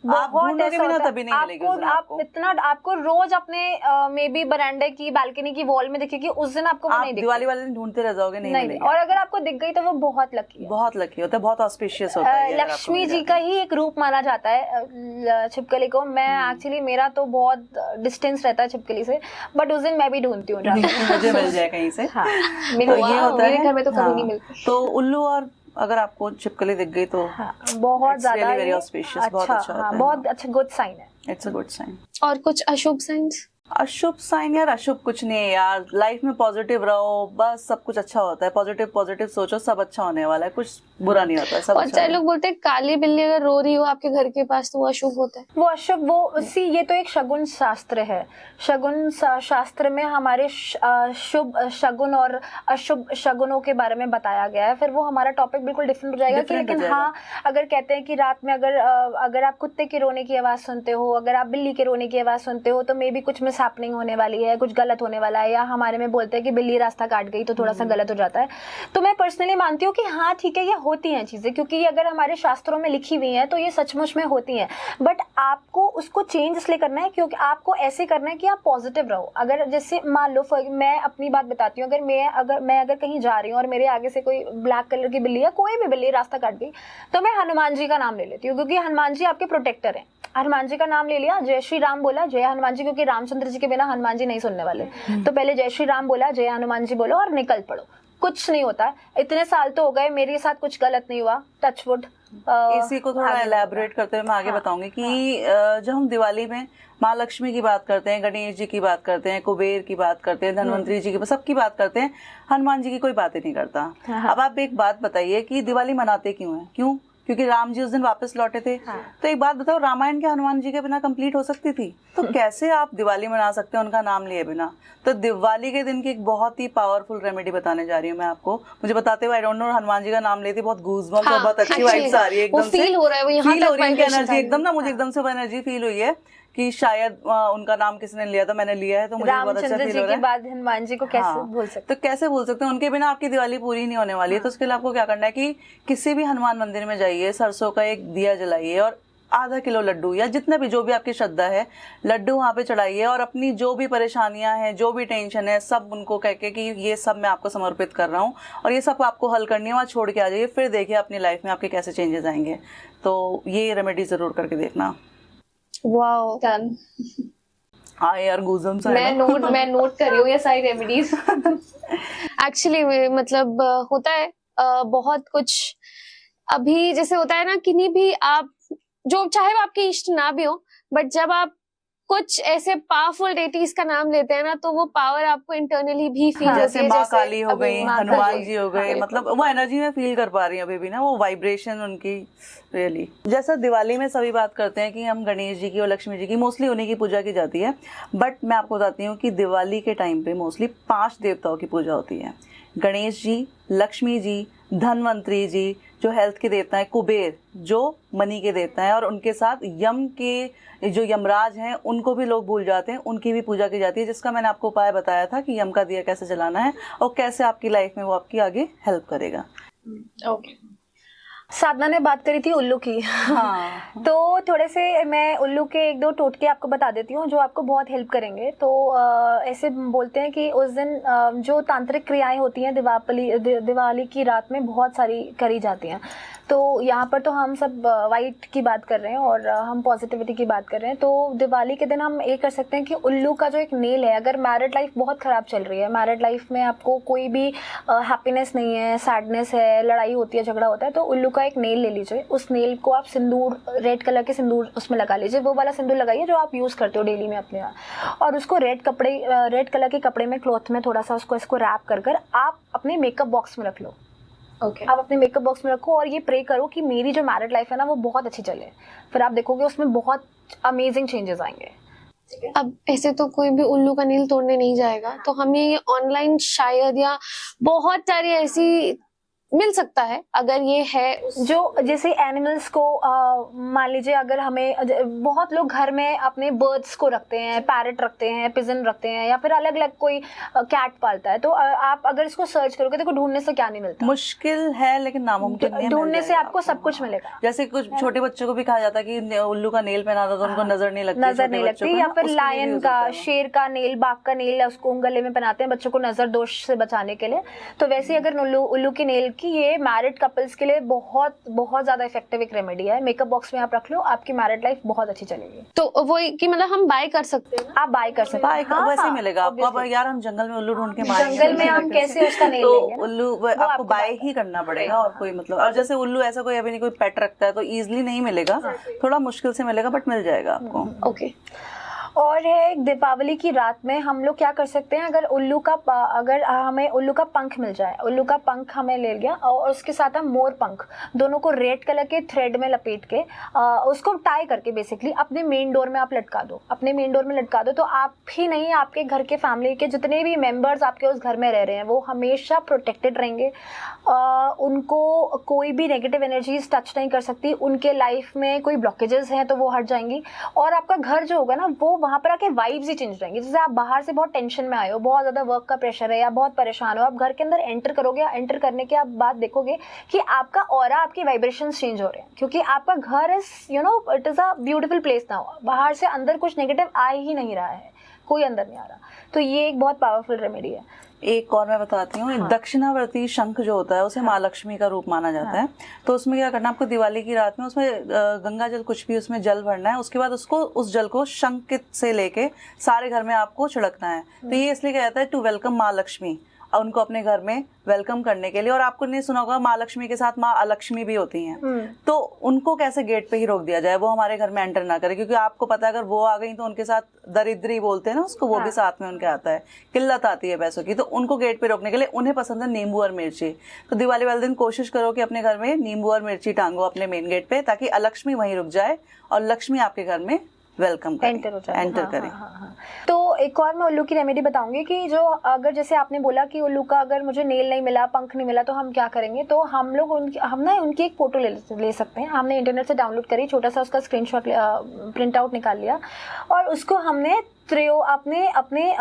आप ढूंढोगे भी ना तभी नहीं मिलेगी उस दिन आप इतना आपको रोज अपने मे बी बरामदे की बालकनी की वॉल में दिखेगी, उस दिन आपको वो नहीं दिखेगी। दिवाली वाले दिन ढूंढते रह जाओगे, नहीं मिलेगी। और अगर आपको दिख गई तो वो बहुत लकी है, बहुत लकी होता है, बहुत ऑस्पिशियस होता है। लक्ष्मी जी का ही एक रूप माना जाता है छिपकली को। मैं एक्चुअली मेरा तो बहुत डिस्टेंस रहता है छिपकली से, बट उस दिन मैं भी ढूंढती हूँ मुझे मिल जाए कहीं से। मेरे घर में तो कभी नहीं मिलती। तो उल्लू और अगर आपको छिपकली दिख गई तो बहुत ज्यादा वेरी ऑस्पिशियस, बहुत अच्छा होता है, बहुत अच्छा गुड साइन है। It's a good sign. और कुछ अशुभ साइंस? अशुभ साइन यार, अशुभ कुछ नहीं है यार। लाइफ में पॉजिटिव रहो, बस सब कुछ अच्छा होता है। पॉजिटिव सोचो, सब अच्छा होने वाला है, कुछ बुरा नहीं होता है, सब बहुत सारे लोग बोलते हैं काली बिल्ली अगर रो रही हो आपके घर के पास तो वो अशुभ होता है। वो अशुभ, वो सी ये तो एक शगुन शास्त्र है। शगुन शास्त्र में हमारे शुभ शगुन और अशुभ शगुनों के बारे में बताया गया है। फिर वो हमारा टॉपिक बिल्कुल डिफरेंट हो जाएगा। लेकिन हाँ, अगर कहते हैं कि रात में अगर आप कुत्ते के रोने की आवाज सुनते हो, अगर आप बिल्ली के रोने की आवाज सुनते हो, तो मे बी कुछ हैपनिंग होने वाली है, कुछ गलत होने वाला है। या हमारे में बोलते हैं कि बिल्ली रास्ता काट गई तो थोड़ा सा गलत हो जाता है। तो मैं पर्सनली मानती हूँ कि हाँ ठीक है, ये होती हैं चीजें, क्योंकि अगर हमारे शास्त्रों में लिखी हुई हैं तो ये सचमुच में होती हैं। बट आपको उसको चेंज इसलिए करना है क्योंकि आपको ऐसे करना है कि आप पॉजिटिव रहो। अगर जैसे मान लो मैं अपनी बात बताती हूँ, अगर मैं कहीं जा रही हूँ और मेरे आगे से कोई ब्लैक कलर की बिल्ली या कोई भी बिल्ली रास्ता काट गई, तो मैं हनुमान जी का नाम ले लेती हूँ, क्योंकि हनुमान जी आपके प्रोटेक्टर हैं। हनुमान जी का नाम ले लिया, जय श्री राम बोला, जय हनुमान जी, क्योंकि रामचंद्र जी के बिना हनुमान जी नहीं सुनने वाले। तो पहले जय श्री राम बोला, जय हनुमान जी बोलो और निकल पड़ो। कुछ नहीं होता। इतने साल तो हो गए, मेरे साथ कुछ गलत नहीं हुआ, टचवुड। इसी को थोड़ा एलैबोरेट करते हुए मैं आगे बताऊंगी कि जब हम दिवाली में माँ लक्ष्मी की बात करते हैं, गणेश जी की बात करते हैं, कुबेर की बात करते हैं, धनवंतरी जी की, सबकी बात करते हैं, हनुमान जी की कोई बात ही नहीं करता। अब आप एक बात बताइए कि दिवाली मनाते क्यों है? क्यों? क्योंकि राम जी उस दिन वापस लौटे थे। तो एक बात बताओ, रामायण के हनुमान जी के बिना कंप्लीट हो सकती थी? तो कैसे आप दिवाली मना सकते हैं उनका नाम लिए बिना? तो दिवाली के दिन की एक बहुत ही पावरफुल रेमेडी बताने जा रही हूँ मैं आपको। मुझे बताते हुए I don't know, Hanuman ji का नाम लेती बहुत गूज़बम्स और बहुत अच्छी वाइब्स आ रही है, एकदम से फील हो रहा है, वो यहाँ तक एनर्जी एकदम ना, मुझे एकदम से वो एनर्जी फील हुई है कि शायद उनका नाम किसने लिया था, मैंने लिया है, तो मुझे बहुत अच्छा फील हो रहा है। बाद हनुमान जी को कैसे भूल सकते? तो कैसे भूल सकते हैं? उनके बिना आपकी दिवाली पूरी नहीं होने वाली है। तो उसके लिए आपको क्या करना है कि किसी भी हनुमान मंदिर में जाइए, सरसों का एक दिया जलाइए और आधा किलो लड्डू या जितना भी जो भी आपकी श्रद्धा है, लड्डू वहाँ पे चढ़ाइए और अपनी जो भी परेशानियां हैं, जो भी टेंशन है, सब उनको कह के कि ये सब मैं आपको समर्पित कर रहा हूँ और ये सब आपको हल करनी है, वहाँ छोड़ के आ जाइए। फिर देखिए अपनी लाइफ में आपके कैसे चेंजेस आएंगे। तो ये रेमेडी जरूर करके देखना। Wow, done. हाँ यार, गूज़बम्स मैं नोट कर रही हूँ ये सारी रेमेडीज। एक्चुअली मतलब होता है बहुत कुछ। अभी जैसे होता है ना, किन्हीं भी आप जो चाहे वो आपके इष्ट ना भी हो, बट जब आप कुछ ऐसे पावरफुल डेटीज का नाम लेते हैं ना, तो वो पावर आपको इंटरनली भी फील होती है। जैसे माँ काली हो गई, हनुमान जी हो गए, हाँ, मतलब वो एनर्जी में फील कर पा रही है अभी भी ना, वो वाइब्रेशन उनकी रियली। जैसा दिवाली में सभी बात करते हैं कि हम गणेश जी की और लक्ष्मी जी की, मोस्टली उन्हीं की पूजा की जाती है। बट मैं आपको बताती हूँ कि दिवाली के टाइम पे मोस्टली 5 देवताओं की पूजा होती है। गणेश जी, लक्ष्मी जी, धनवंतरी जी जो हेल्थ के देवता है, कुबेर जो मनी के देवता है, और उनके साथ यम के जो यमराज हैं उनको भी लोग भूल जाते हैं, उनकी भी पूजा की जाती है, जिसका मैंने आपको उपाय बताया था कि यम का दिया कैसे जलाना है और कैसे आपकी लाइफ में वो आपकी आगे हेल्प करेगा। ओके। साधना ने बात करी थी उल्लू की। हाँ। तो थोड़े से मैं उल्लू के 1-2 टोटके आपको बता देती हूँ जो आपको बहुत हेल्प करेंगे। तो ऐसे बोलते हैं कि उस दिन जो तांत्रिक क्रियाएं होती हैं दिवाली की रात में बहुत सारी करी जाती हैं। तो यहाँ पर तो हम सब वाइट की बात कर रहे हैं और हम पॉजिटिविटी की बात कर रहे हैं। तो दिवाली के दिन हम ये कर सकते हैं कि उल्लू का जो एक नेल है, अगर मैरिड लाइफ बहुत ख़राब चल रही है, मैरिड लाइफ में आपको कोई भी हैप्पीनेस नहीं है, सैडनेस है, लड़ाई होती है, झगड़ा होता है, तो उल्लू का एक नेल ले लीजिए, उस नेल को आप सिंदूर, रेड कलर के सिंदूर उसमें लगा लीजिए, वो वाला सिंदूर लगाइए जो आप यूज़ करते हो डेली में अपने यहाँ, और उसको रेड कलर के कपड़े में, क्लॉथ में थोड़ा सा इसको रैप कर आप अपने मेकअप बॉक्स में रख लो। आप अपने मेकअप बॉक्स में रखो और ये प्रे करो कि मेरी जो मैरिड लाइफ है ना वो बहुत अच्छी चले। फिर आप देखोगे उसमें बहुत अमेजिंग चेंजेस आएंगे। अब ऐसे तो कोई भी उल्लू का नील तोड़ने नहीं जाएगा, तो हमें ये ऑनलाइन शायद या बहुत सारी ऐसी मिल सकता है अगर ये है जो जैसे एनिमल्स को मान लीजिए, अगर हमें बहुत लोग घर में अपने बर्ड्स को रखते हैं, पैरट रखते हैं, पिजन रखते हैं, या फिर अलग अलग कोई कैट पालता है, तो आप अगर इसको सर्च करोगे देखो ढूंढने से क्या नहीं मिलता। मुश्किल है लेकिन नामुमकिन नहीं है, ढूंढने से आपको सब कुछ मिलेगा। जैसे कुछ छोटे बच्चों को भी कहा जाता है कि उल्लू का नेल पहना था तो उनको नजर नहीं लगती, या फिर लायन का, शेर का नेल, बाघ का नेल उसको गले में पहनाते हैं बच्चों को नजर दोष से बचाने के लिए। तो वैसे अगर उल्लू की नेल कि ये मैरिड कपल्स के लिए बहुत बहुत ज्यादा इफेक्टिव एक रेमेडी है। मेकअप बॉक्स में आप रख लो, आपकी मैरिड लाइफ बहुत अच्छी चलेगी। तो वो कि मतलब हम बाय कर सकते हैं, आप बाय कर सकते हैं, हाँ, वैसे मिलेगा आपको। अब यार हम जंगल में उल्लू ढूंढ के मारेंगे, जंगल में हम कैसे उसका नेल लेंगे? तो उल्लू आपको बाय ही करना पड़ेगा, और कोई मतलब, और जैसे उल्लू ऐसा कोई अभी नहीं कोई पेट रखता है तो इजिली नहीं मिलेगा, थोड़ा मुश्किल से मिलेगा बट मिल जाएगा आपको। ओके। और है दीपावली की रात में हम लोग क्या कर सकते हैं, अगर हमें उल्लू का पंख मिल जाए, उल्लू का पंख हमें ले लिया और उसके साथ हम मोर पंख दोनों को रेड कलर के थ्रेड में लपेट के उसको टाई करके बेसिकली अपने मेन डोर में आप लटका दो, अपने मेन डोर में लटका दो, तो आप ही नहीं, आपके घर के फैमिली के जितने भी मेंबर्स आपके उस घर में रह रहे हैं वो हमेशा प्रोटेक्टेड रहेंगे। उनको कोई भी नेगेटिव एनर्जीज टच नहीं कर सकती, उनके लाइफ में कोई ब्लॉकेजेस हैं तो वो हट जाएंगी, और आपका घर जो होगा ना वो वहाँ पर आके वाइब्स ही चेंज रहेंगी। जैसे आप बाहर से बहुत टेंशन में आए हो, बहुत ज़्यादा वर्क का प्रेशर है या बहुत परेशान हो, आप घर के अंदर एंटर करोगे, एंटर करने के आप बाद देखोगे कि आपका ऑरा, आपके वाइब्रेशंस चेंज हो रहे हैं, क्योंकि आपका घर it is a beautiful place now. बाहर से अंदर कुछ नेगेटिव आ ही नहीं रहा है, कोई अंदर नहीं आ रहा, तो ये एक बहुत पावरफुल रेमेडी है। एक और मैं बताती हूँ, हाँ। दक्षिणावर्ती शंख जो होता है उसे माँ लक्ष्मी का रूप माना जाता है, तो उसमें क्या करना, आपको दिवाली की रात में उसमें गंगा जल कुछ भी उसमें जल भरना है, उसके बाद उस जल को शंख से लेके सारे घर में आपको छिड़कना है। तो ये इसलिए कहा जाता है टू वेलकम माँ लक्ष्मी, उनको अपने घर में वेलकम करने के लिए। और आपको नहीं सुना होगा, माँ लक्ष्मी के साथ माँ अलक्ष्मी भी होती हैं, तो उनको कैसे गेट पे ही रोक दिया जाए, वो हमारे घर में एंटर ना करे, क्योंकि आपको पता है अगर वो आ गई तो उनके साथ दरिद्री बोलते हैं ना उसको, वो भी साथ में उनके आता है, किल्लत आती है पैसों की, तो उनको गेट पे रोकने के लिए उन्हें पसंद है नींबू और मिर्ची। तो दिवाली वाले दिन कोशिश करो कि अपने घर में नींबू और मिर्ची टांगो अपने मेन गेट पे, ताकि अलक्ष्मी वहीं रुक जाए और लक्ष्मी आपके घर में वेलकम एंटर हो जाए, एंटर करें। तो एक और मैं उल्लू की रेमेडी बताऊंगी कि जो अगर जैसे आपने बोला कि उल्लू का अगर मुझे नेल नहीं मिला, पंख नहीं मिला, तो हम क्या करेंगे, तो हम लोग उनकी एक फोटो ले सकते हैं। हमने इंटरनेट से डाउनलोड करी, छोटा सा उसका स्क्रीनशॉट प्रिंट आउट निकाल लिया, और उसको हमने अपने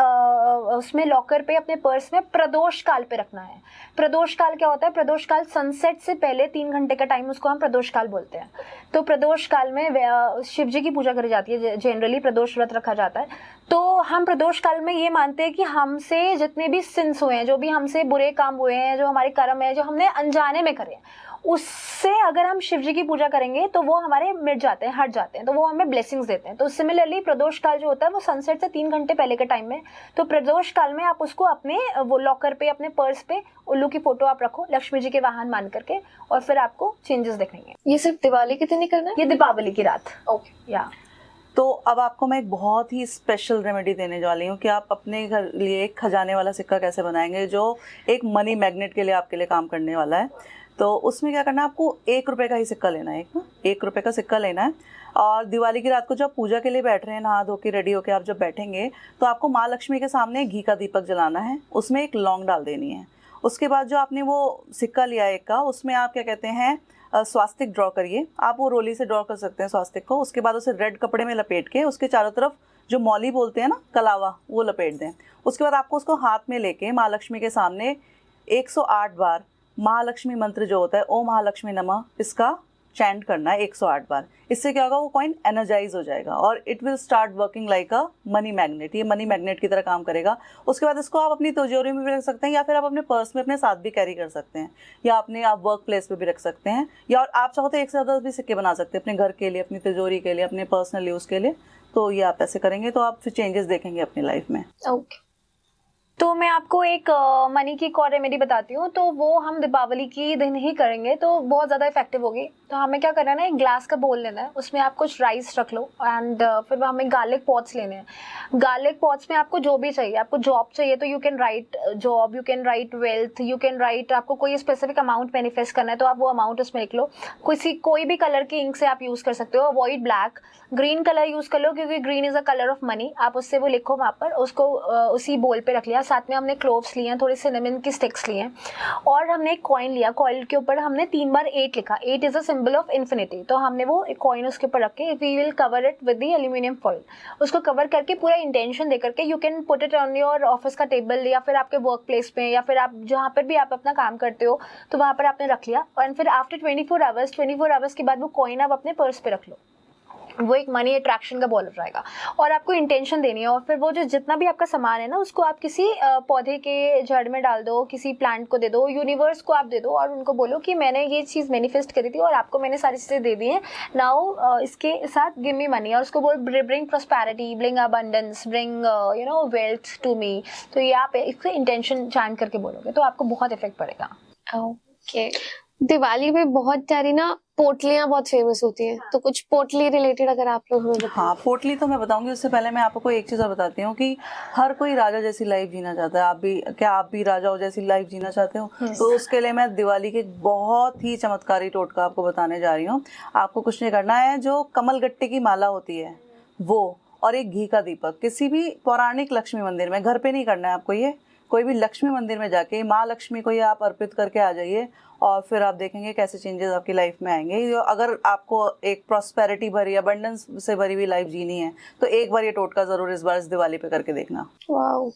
उसमें लॉकर पे, अपने पर्स में प्रदोष काल पे रखना है। प्रदोष काल क्या होता है, प्रदोष काल सनसेट से पहले 3 घंटे का टाइम, उसको हम प्रदोष काल बोलते हैं। तो प्रदोष काल में शिव जी की पूजा करी जाती है, जनरली प्रदोष व्रत रखा जाता है। तो हम प्रदोष काल में ये मानते हैं कि हमसे जितने भी सिंस हुए हैं, जो भी हमसे बुरे काम हुए हैं, जो हमारे कर्म है, जो हमने अनजाने में करे, उससे अगर हम शिव जी की पूजा करेंगे तो वो हमारे मिट जाते हैं, हट जाते हैं, तो वो हमें ब्लेसिंग्स देते हैं। तो सिमिलरली प्रदोष काल जो होता है वो सनसेट से 3 घंटे पहले के टाइम में, तो प्रदोष काल में आप उसको अपने वो लॉकर पे, अपने पर्स पे उल्लू की फोटो आप रखो लक्ष्मी जी के वाहन मान करके, और फिर आपको चेंजेस दिखेंगे। ये सिर्फ दिवाली के दिन ही करना है? ये दीपावली की रात। ओके, या तो अब आपको मैं एक बहुत ही स्पेशल रेमेडी देने वाली हूँ कि आप अपने घर लिए एक खजाने वाला सिक्का कैसे बनाएंगे, जो एक मनी मैग्नेट के लिए आपके लिए काम करने वाला है। तो उसमें क्या करना है, आपको 1 रुपये का ही सिक्का लेना है, 1 रुपये का सिक्का लेना है। और दिवाली की रात को जब पूजा के लिए बैठ रहे हैं, नहा धो के रेडी होके आप जब बैठेंगे, तो आपको माँ लक्ष्मी के सामने घी का दीपक जलाना है, उसमें एक लौंग डाल देनी है। उसके बाद जो आपने वो सिक्का लिया एक का, उसमें आप क्या कहते हैं स्वास्तिक ड्रॉ करिए। आप वो रोली से ड्रॉ कर सकते हैं स्वास्तिक को। उसके बाद उसे रेड कपड़े में लपेट के उसके चारों तरफ जो मौली बोलते हैं ना, कलावा, वो लपेट दें। उसके बाद आपको उसको हाथ में लेके माँ लक्ष्मी के सामने 108 बार महालक्ष्मी मंत्र जो होता है ओम महालक्ष्मी नमः, इसका चैंट करना है 108 बार। इससे क्या होगा, वो कॉइन एनर्जाइज हो जाएगा और it will start working like a money magnet. ये मनी मैग्नेट की तरह काम करेगा। उसके बाद इसको आप अपनी तिजोरी में भी रख सकते हैं, या फिर आप अपने पर्स में अपने साथ भी कैरी कर सकते हैं, या अपने आप वर्क प्लेस पे भी रख सकते हैं, या और आप चाहो तो 1 से ज़्यादा भी सिक्के बना सकते हैं अपने घर के लिए, अपनी तिजोरी के लिए, अपने पर्सनल यूज़ के लिए। तो ये आप ऐसे करेंगे तो आप फिर चेंजेस देखेंगे अपनी लाइफ में। ओके, तो मैं आपको एक मनी की एक और रेमेडी बताती हूँ। तो वो हम दीपावली की दिन ही करेंगे तो बहुत ज़्यादा इफेक्टिव होगी। तो हमें क्या करना है ना, एक ग्लास का बोल लेना है, उसमें आप कुछ राइस रख लो एंड फिर हमें गार्लिक पॉट्स लेने हैं। गार्लिक पॉट्स में आपको जो भी चाहिए, आपको जॉब चाहिए तो you can write job, you can write wealth, you can write, आपको कोई स्पेसिफिक अमाउंट मैनिफेस्ट करना है तो आप वो अमाउंट उसमें लिख लो। कोई भी कलर की इंक से आप यूज़ कर सकते हो, avoid black. Green colour use कर लो क्योंकि green is a colour of money. आप उससे वो लिखो वहाँ पर, उसको उसी बोल पे रख लिया। साथ में हमने क्लोव्स लिए हैं, थोड़ी सिनेमन की स्टिक्स लिए हैं और हमने एक कॉइन लिया। कॉइन के ऊपर हमने 3 बार 8 लिखा। 8 is a symbol of infinity. तो हमने वो एक कॉइन उसके ऊपर रख के we will cover it with the aluminium foil. उसको कवर करके पूरा इंटेंशन दे करके you can put it on your office का टेबल या फिर आपके वर्क प्लेस में या फिर आप जहाँ पर भी आप अपना काम करते हो तो वहाँ पर आपने रख लिया। और फिर आफ्टर 24 आवर्स के बाद वो कॉइन आप अपने पर्स पे रख लो। वो एक मनी अट्रैक्शन का बॉलर रहेगा और आपको इंटेंशन देनी है। और फिर वो जो जितना भी आपका सामान है ना उसको आप किसी पौधे के जड़ में डाल दो, किसी प्लांट को दे दो, यूनिवर्स को आप दे दो और उनको बोलो कि मैंने ये चीज़ मैनिफेस्ट करी थी और आपको मैंने सारी चीज़ें दे दी हैं, नाउ इसके साथ गिव मी मनी। और उसको बोल bring prosperity, bring abundance, bring wealth to me. तो ये आप इससे इंटेंशन जान करके बोलोगे तो आपको बहुत इफेक्ट पड़ेगा। ओके, दिवाली में बहुत सारी ना पोटलियां बहुत फेमस होती हैं, तो कुछ पोटली रिलेटेड अगर आप लोग हमें बताएं। हाँ, पोटली तो मैं बताऊंगी। उससे पहले मैं आपको एक चीज़ और बताती हूँ कि हर कोई राजा जैसी लाइफ जीना चाहता है। आप भी राजाओं जैसी लाइफ जीना चाहते हो? तो उसके लिए मैं दिवाली के बहुत ही चमत्कारी टोटका आपको बताने जा रही हूँ। आपको कुछ नहीं करना है, जो कमल गट्टे की माला होती है वो और एक घी का दीपक किसी भी पौराणिक लक्ष्मी मंदिर में, घर पे नहीं करना है आपको, ये कोई भी लक्ष्मी मंदिर में जाके माँ लक्ष्मी को ये आप अर्पित करके आ जाइए और फिर आप देखेंगे कैसे चेंजेस आपकी लाइफ में आएंगे। अगर आपको एक प्रॉस्पेरिटी भरी, अबंडेंस से भरी हुई लाइफ जीनी है तो एक बार ये टोटका जरूर इस बार इस दिवाली पे करके देखना। वाओ,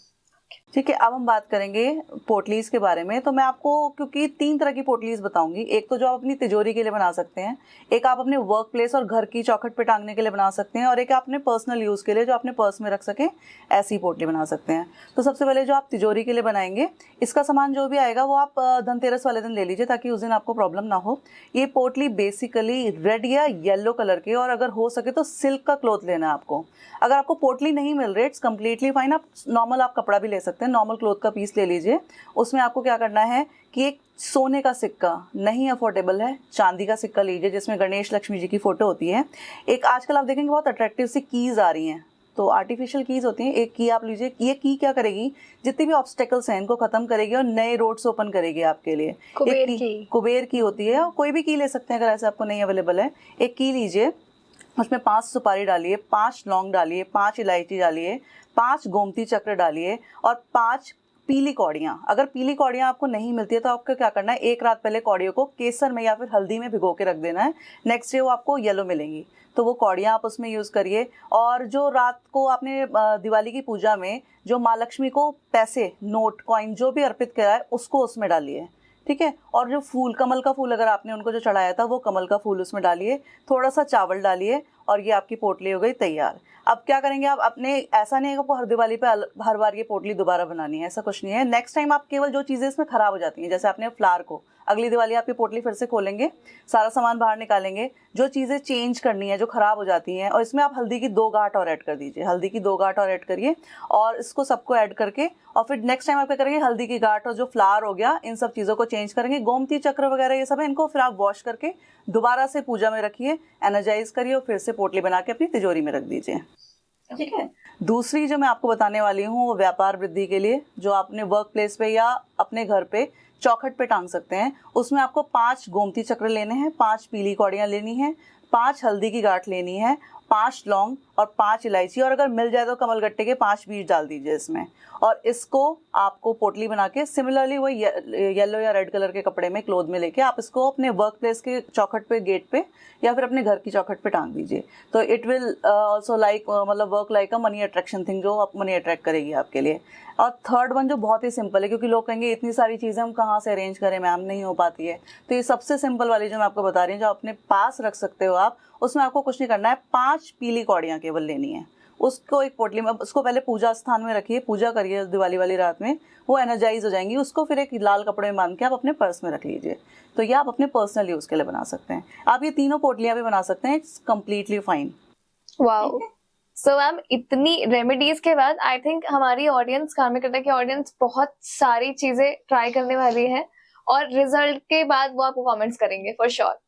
ठीक है, अब हम बात करेंगे पोटलीज के बारे में। तो मैं आपको क्योंकि 3 तरह की पोटलीज बताऊंगी। एक तो जो आप अपनी तिजोरी के लिए बना सकते हैं, एक आप अपने वर्क प्लेस और घर की चौखट पे टांगने के लिए बना सकते हैं और एक आप अपने पर्सनल यूज़ के लिए जो अपने पर्स में रख सकें, ऐसी पोटली बना सकते हैं। तो सबसे पहले जो आप तिजोरी के लिए बनाएंगे, इसका सामान जो भी आएगा वो आप धनतेरस वाले दिन ले लीजिए ताकि उस दिन आपको प्रॉब्लम ना हो। ये पोटली बेसिकली रेड या येलो कलर की, और अगर हो सके तो सिल्क का क्लॉथ लेना है आपको। अगर आपको पोटली नहीं मिल रही, इट्स कम्प्लीटली फाइन, आप नॉर्मल आप कपड़ा भी ले सकते हैं, नॉर्मल क्लॉथ का पीस ले लीजिए। उसमें आपको क्या करना है कि एक सोने का सिक्का, नहीं अफोर्डेबल है, चांदी का सिक्का लीजिए जिसमें गणेश लक्ष्मी जी की फोटो होती है। एक आजकल आप देखेंगे बहुत अट्रैक्टिव सी कीज आ रही हैं, तो आर्टिफिशियल कीज होती हैं। एक की आप लीजिए, ये की क्या करेगी, जितनी भी ऑब्स्टेकल्स हैं इनको खत्म करेगी और नए रोड्स ओपन करेगी आपके लिए। कुबेर की होती है, और कोई भी की ले सकते हैं अगर ऐसे आपको नहीं अवेलेबल है। एक की लीजिए, उसमें 5 सुपारी डालिए, 5 लौंग डालिए, 5 इलायची डालिए, 5 गोमती चक्र डालिए और 5 पीली कौड़ियाँ। अगर पीली कौड़ियाँ आपको नहीं मिलती है तो आपको क्या करना है, एक रात पहले कौड़ियों को केसर में या फिर हल्दी में भिगो के रख देना है। नेक्स्ट डे वो आपको येलो मिलेंगी, तो वो कौड़ियाँ आप उसमें यूज़ करिए। और जो रात को आपने दिवाली की पूजा में जो माँ लक्ष्मी को पैसे, नोट, कॉइन जो भी अर्पित करा है उसको उसमें डालिए, ठीक है। और जो फूल, कमल का फूल अगर आपने उनको जो चढ़ाया था वो कमल का फूल उसमें डालिए, थोड़ा सा चावल डालिए और ये आपकी पोटली हो गई तैयार। अब क्या करेंगे आप अपने, ऐसा नहीं है आपको हर दिवाली पे हर बार ये पोटली दोबारा बनानी है, ऐसा कुछ नहीं है। नेक्स्ट टाइम आप केवल जो चीज़ें इसमें ख़राब हो जाती हैं, जैसे आपने फ्लावर को, अगली दिवाली आप ये पोटली फिर से खोलेंगे, सारा सामान बाहर निकालेंगे, जो चीज़ें चेंज करनी है जो ख़राब हो जाती हैं, और इसमें आप हल्दी की 2 गांठ और ऐड कर दीजिए, हल्दी की 2 गांठ और ऐड करिए और इसको सबको ऐड करके, और फिर नेक्स्ट टाइम आप क्या करेंगे, हल्दी की गांठ और जो फ्लावर हो गया इन सब चीज़ों को चेंज करेंगे। गोमती चक्र वगैरह ये सब है, इनको फिर आप वॉश करके दोबारा से पूजा में रखिए, एनर्जाइज करिए और फिर से पोटली बना के अपनी तिजोरी में रख दीजिए, ठीक है। दूसरी जो मैं आपको बताने वाली हूँ वो व्यापार वृद्धि के लिए, जो आप अपने वर्क प्लेस पे या अपने घर पे चौखट पे टांग सकते हैं। उसमें आपको 5 गोमती चक्र लेने हैं, 5 पीली कौड़ियाँ लेनी है, 5 हल्दी की गांठ लेनी है, 5 लौंग और 5 इलायची, और अगर मिल जाए तो कमलगट्टे के 5 बीज डाल दीजिए इसमें। और इसको आपको पोटली बना के सिमिलरली वो येलो या रेड कलर के कपड़े में, क्लोथ में लेके आप इसको अपने वर्क प्लेस के चौखट पे, गेट पे या फिर अपने घर की चौखट पे टांग दीजिए। तो इट विल ऑल्सो लाइक मतलब work like a money attraction thing, जो आप मनी अट्रैक्ट करेगी आपके लिए। और थर्ड वन जो बहुत ही सिंपल है, क्योंकि लोग कहेंगे इतनी सारी चीज़ें हम कहाँ से अरेंज करें मैम, नहीं हो पाती है, तो ये सबसे सिंपल वाली जो मैं आपको बता रही हूँ, जो अपने पास रख सकते हो आप, उसमें आपको कुछ नहीं करना है, 5 पीली कौड़ियाँ केवल लेनी है। उसको एक पोटली में, उसको पहले पूजा स्थान में रखिए, पूजा करिए दिवाली वाली रात में, वो एनर्जाइज हो जाएंगी। उसको फिर एक लाल कपड़े में बांध के आप अपने पर्स में रख लीजिए। तो ये आप अपने पर्सनल यूज़ के लिए बना सकते हैं। आप ये तीनों पोटलियाँ भी बना सकते हैं, it's completely fine. Wow, so ma'am, इतनी रेमेडीज के बाद आई थिंक हमारी ऑडियंस, कार्मिक कृत्या की ऑडियंस बहुत सारी चीजें ट्राई करने वाली है और रिजल्ट के बाद वो आपको कमेंट्स करेंगे फॉर श्योर।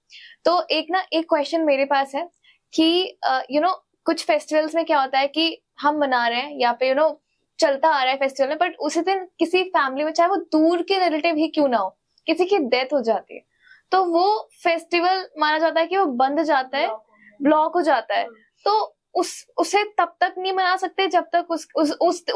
तो एक क्वेश्चन मेरे पास है कि यू नो कुछ फेस्टिवल्स में क्या होता है कि हम मना रहे हैं या पे चलता आ रहा है फेस्टिवल में, बट उसी दिन किसी फैमिली में, चाहे वो दूर के रिलेटिव ही क्यों ना हो, किसी की डेथ हो जाती है, तो वो फेस्टिवल माना जाता है कि वो बंद जाता है, ब्लॉक हो जाता है। तो उसे तब तक नहीं मना सकते जब तक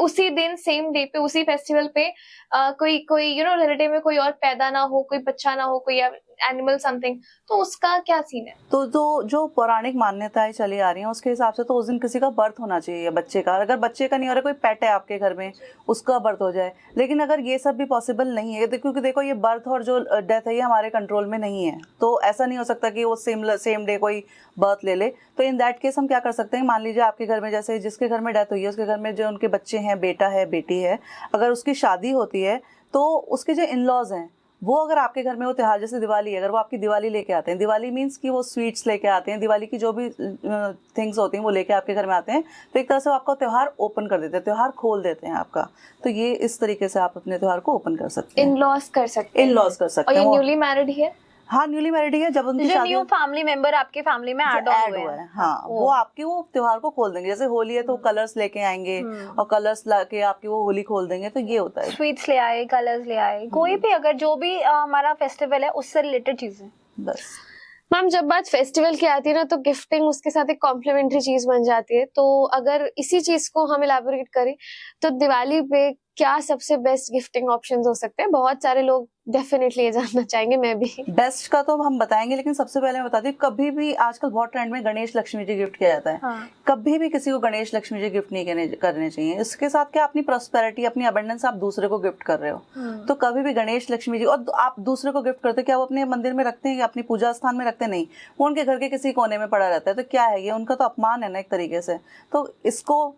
उसी दिन, सेम डे पे, उसी फेस्टिवल पे कोई रिलेटिव में कोई और पैदा ना हो, कोई बच्चा ना हो, कोई एनिमल समथिंग, तो उसका क्या सीन है? तो जो पौराणिक मान्यताएं चली आ रही हैं उसके हिसाब से तो उस दिन किसी का बर्थ होना चाहिए बच्चे का। अगर बच्चे का नहीं हो रहा, कोई पेट है आपके घर में, उसका बर्थ हो जाए। लेकिन अगर ये सब भी पॉसिबल नहीं है, क्योंकि देखो ये बर्थ और जो डेथ है ये हमारे कंट्रोल में नहीं है, तो ऐसा नहीं हो सकता कि वो सेम डे कोई बर्थ ले ले। तो इन दैट केस हम क्या कर सकते हैं, मान लीजिए आपके घर में, जैसे जिसके घर में डेथ हुई है उसके घर में जो उनके बच्चे हैं, बेटा है, बेटी है, अगर उसकी शादी होती है तो उसके जो इन लॉज हैं वो अगर आपके घर में वो त्योहार, जैसे दिवाली है, अगर वो आपकी दिवाली लेके आते हैं, दिवाली मीन्स कि वो स्वीट्स लेके आते हैं, दिवाली की जो भी थिंग्स होती हैं वो लेके आपके घर में आते हैं, तो एक तरह से वो आपका त्योहार ओपन कर देते हैं, त्योहार खोल देते हैं आपका। तो ये इस तरीके से आप अपने त्योहार को ओपन कर सकते हैं, इन-लॉज कर सकते हैं। इन-लॉज कर सकते और हैं। ये न्यूली मैरिड है? हाँ, न्यूली मैरिड है, जब उनकी जो शादी न्यू फैमिली मेंबर आपके फैमिली में ऐड हुआ है, हाँ, वो आपकी वो त्योहार को खोल देंगे। जैसे होली है तो कलर्स लेके आएंगे और कलर्स लाके आपकी वो होली खोल देंगे, तो ये होता है। स्वीट्स ले आए, कलर्स ले आए, कोई भी अगर जो भी हमारा फेस्टिवल है उससे रिलेटेड चीजें। बस मैम, जब बात फेस्टिवल की आती है ना, तो गिफ्टिंग उसके साथ एक कॉम्प्लीमेंट्री चीज बन जाती है। तो अगर इसी चीज को हम इलैबोरेट करें तो दिवाली पे क्या सबसे बेस्ट गिफ्टिंग ऑप्शंस हो सकते हैं? बहुत सारे लोग डेफिनेटली ये जानना चाहेंगे, मैं भी। बेस्ट का तो हम बताएंगे, लेकिन सबसे पहले मैं बताती हूँ, कभी भी आजकल बहुत ट्रेंड में गणेश लक्ष्मी जी गिफ्ट किया जाता है। हाँ। कभी भी किसी को गणेश लक्ष्मी जी गिफ्ट नहीं करने चाहिए। इसके साथ क्या, अपनी प्रॉस्पेरिटी, अपनी अबंडेंस आप दूसरे को गिफ्ट कर रहे हो। तो कभी भी गणेश लक्ष्मी जी, और आप दूसरे को गिफ्ट करते, क्या वो अपने मंदिर में रखते हैं या अपनी पूजा स्थान में रखते? नहीं, वो उनके घर के किसी कोने में पड़ा रहता है। तो क्या है ये, उनका तो अपमान है ना एक तरीके से। तो इसको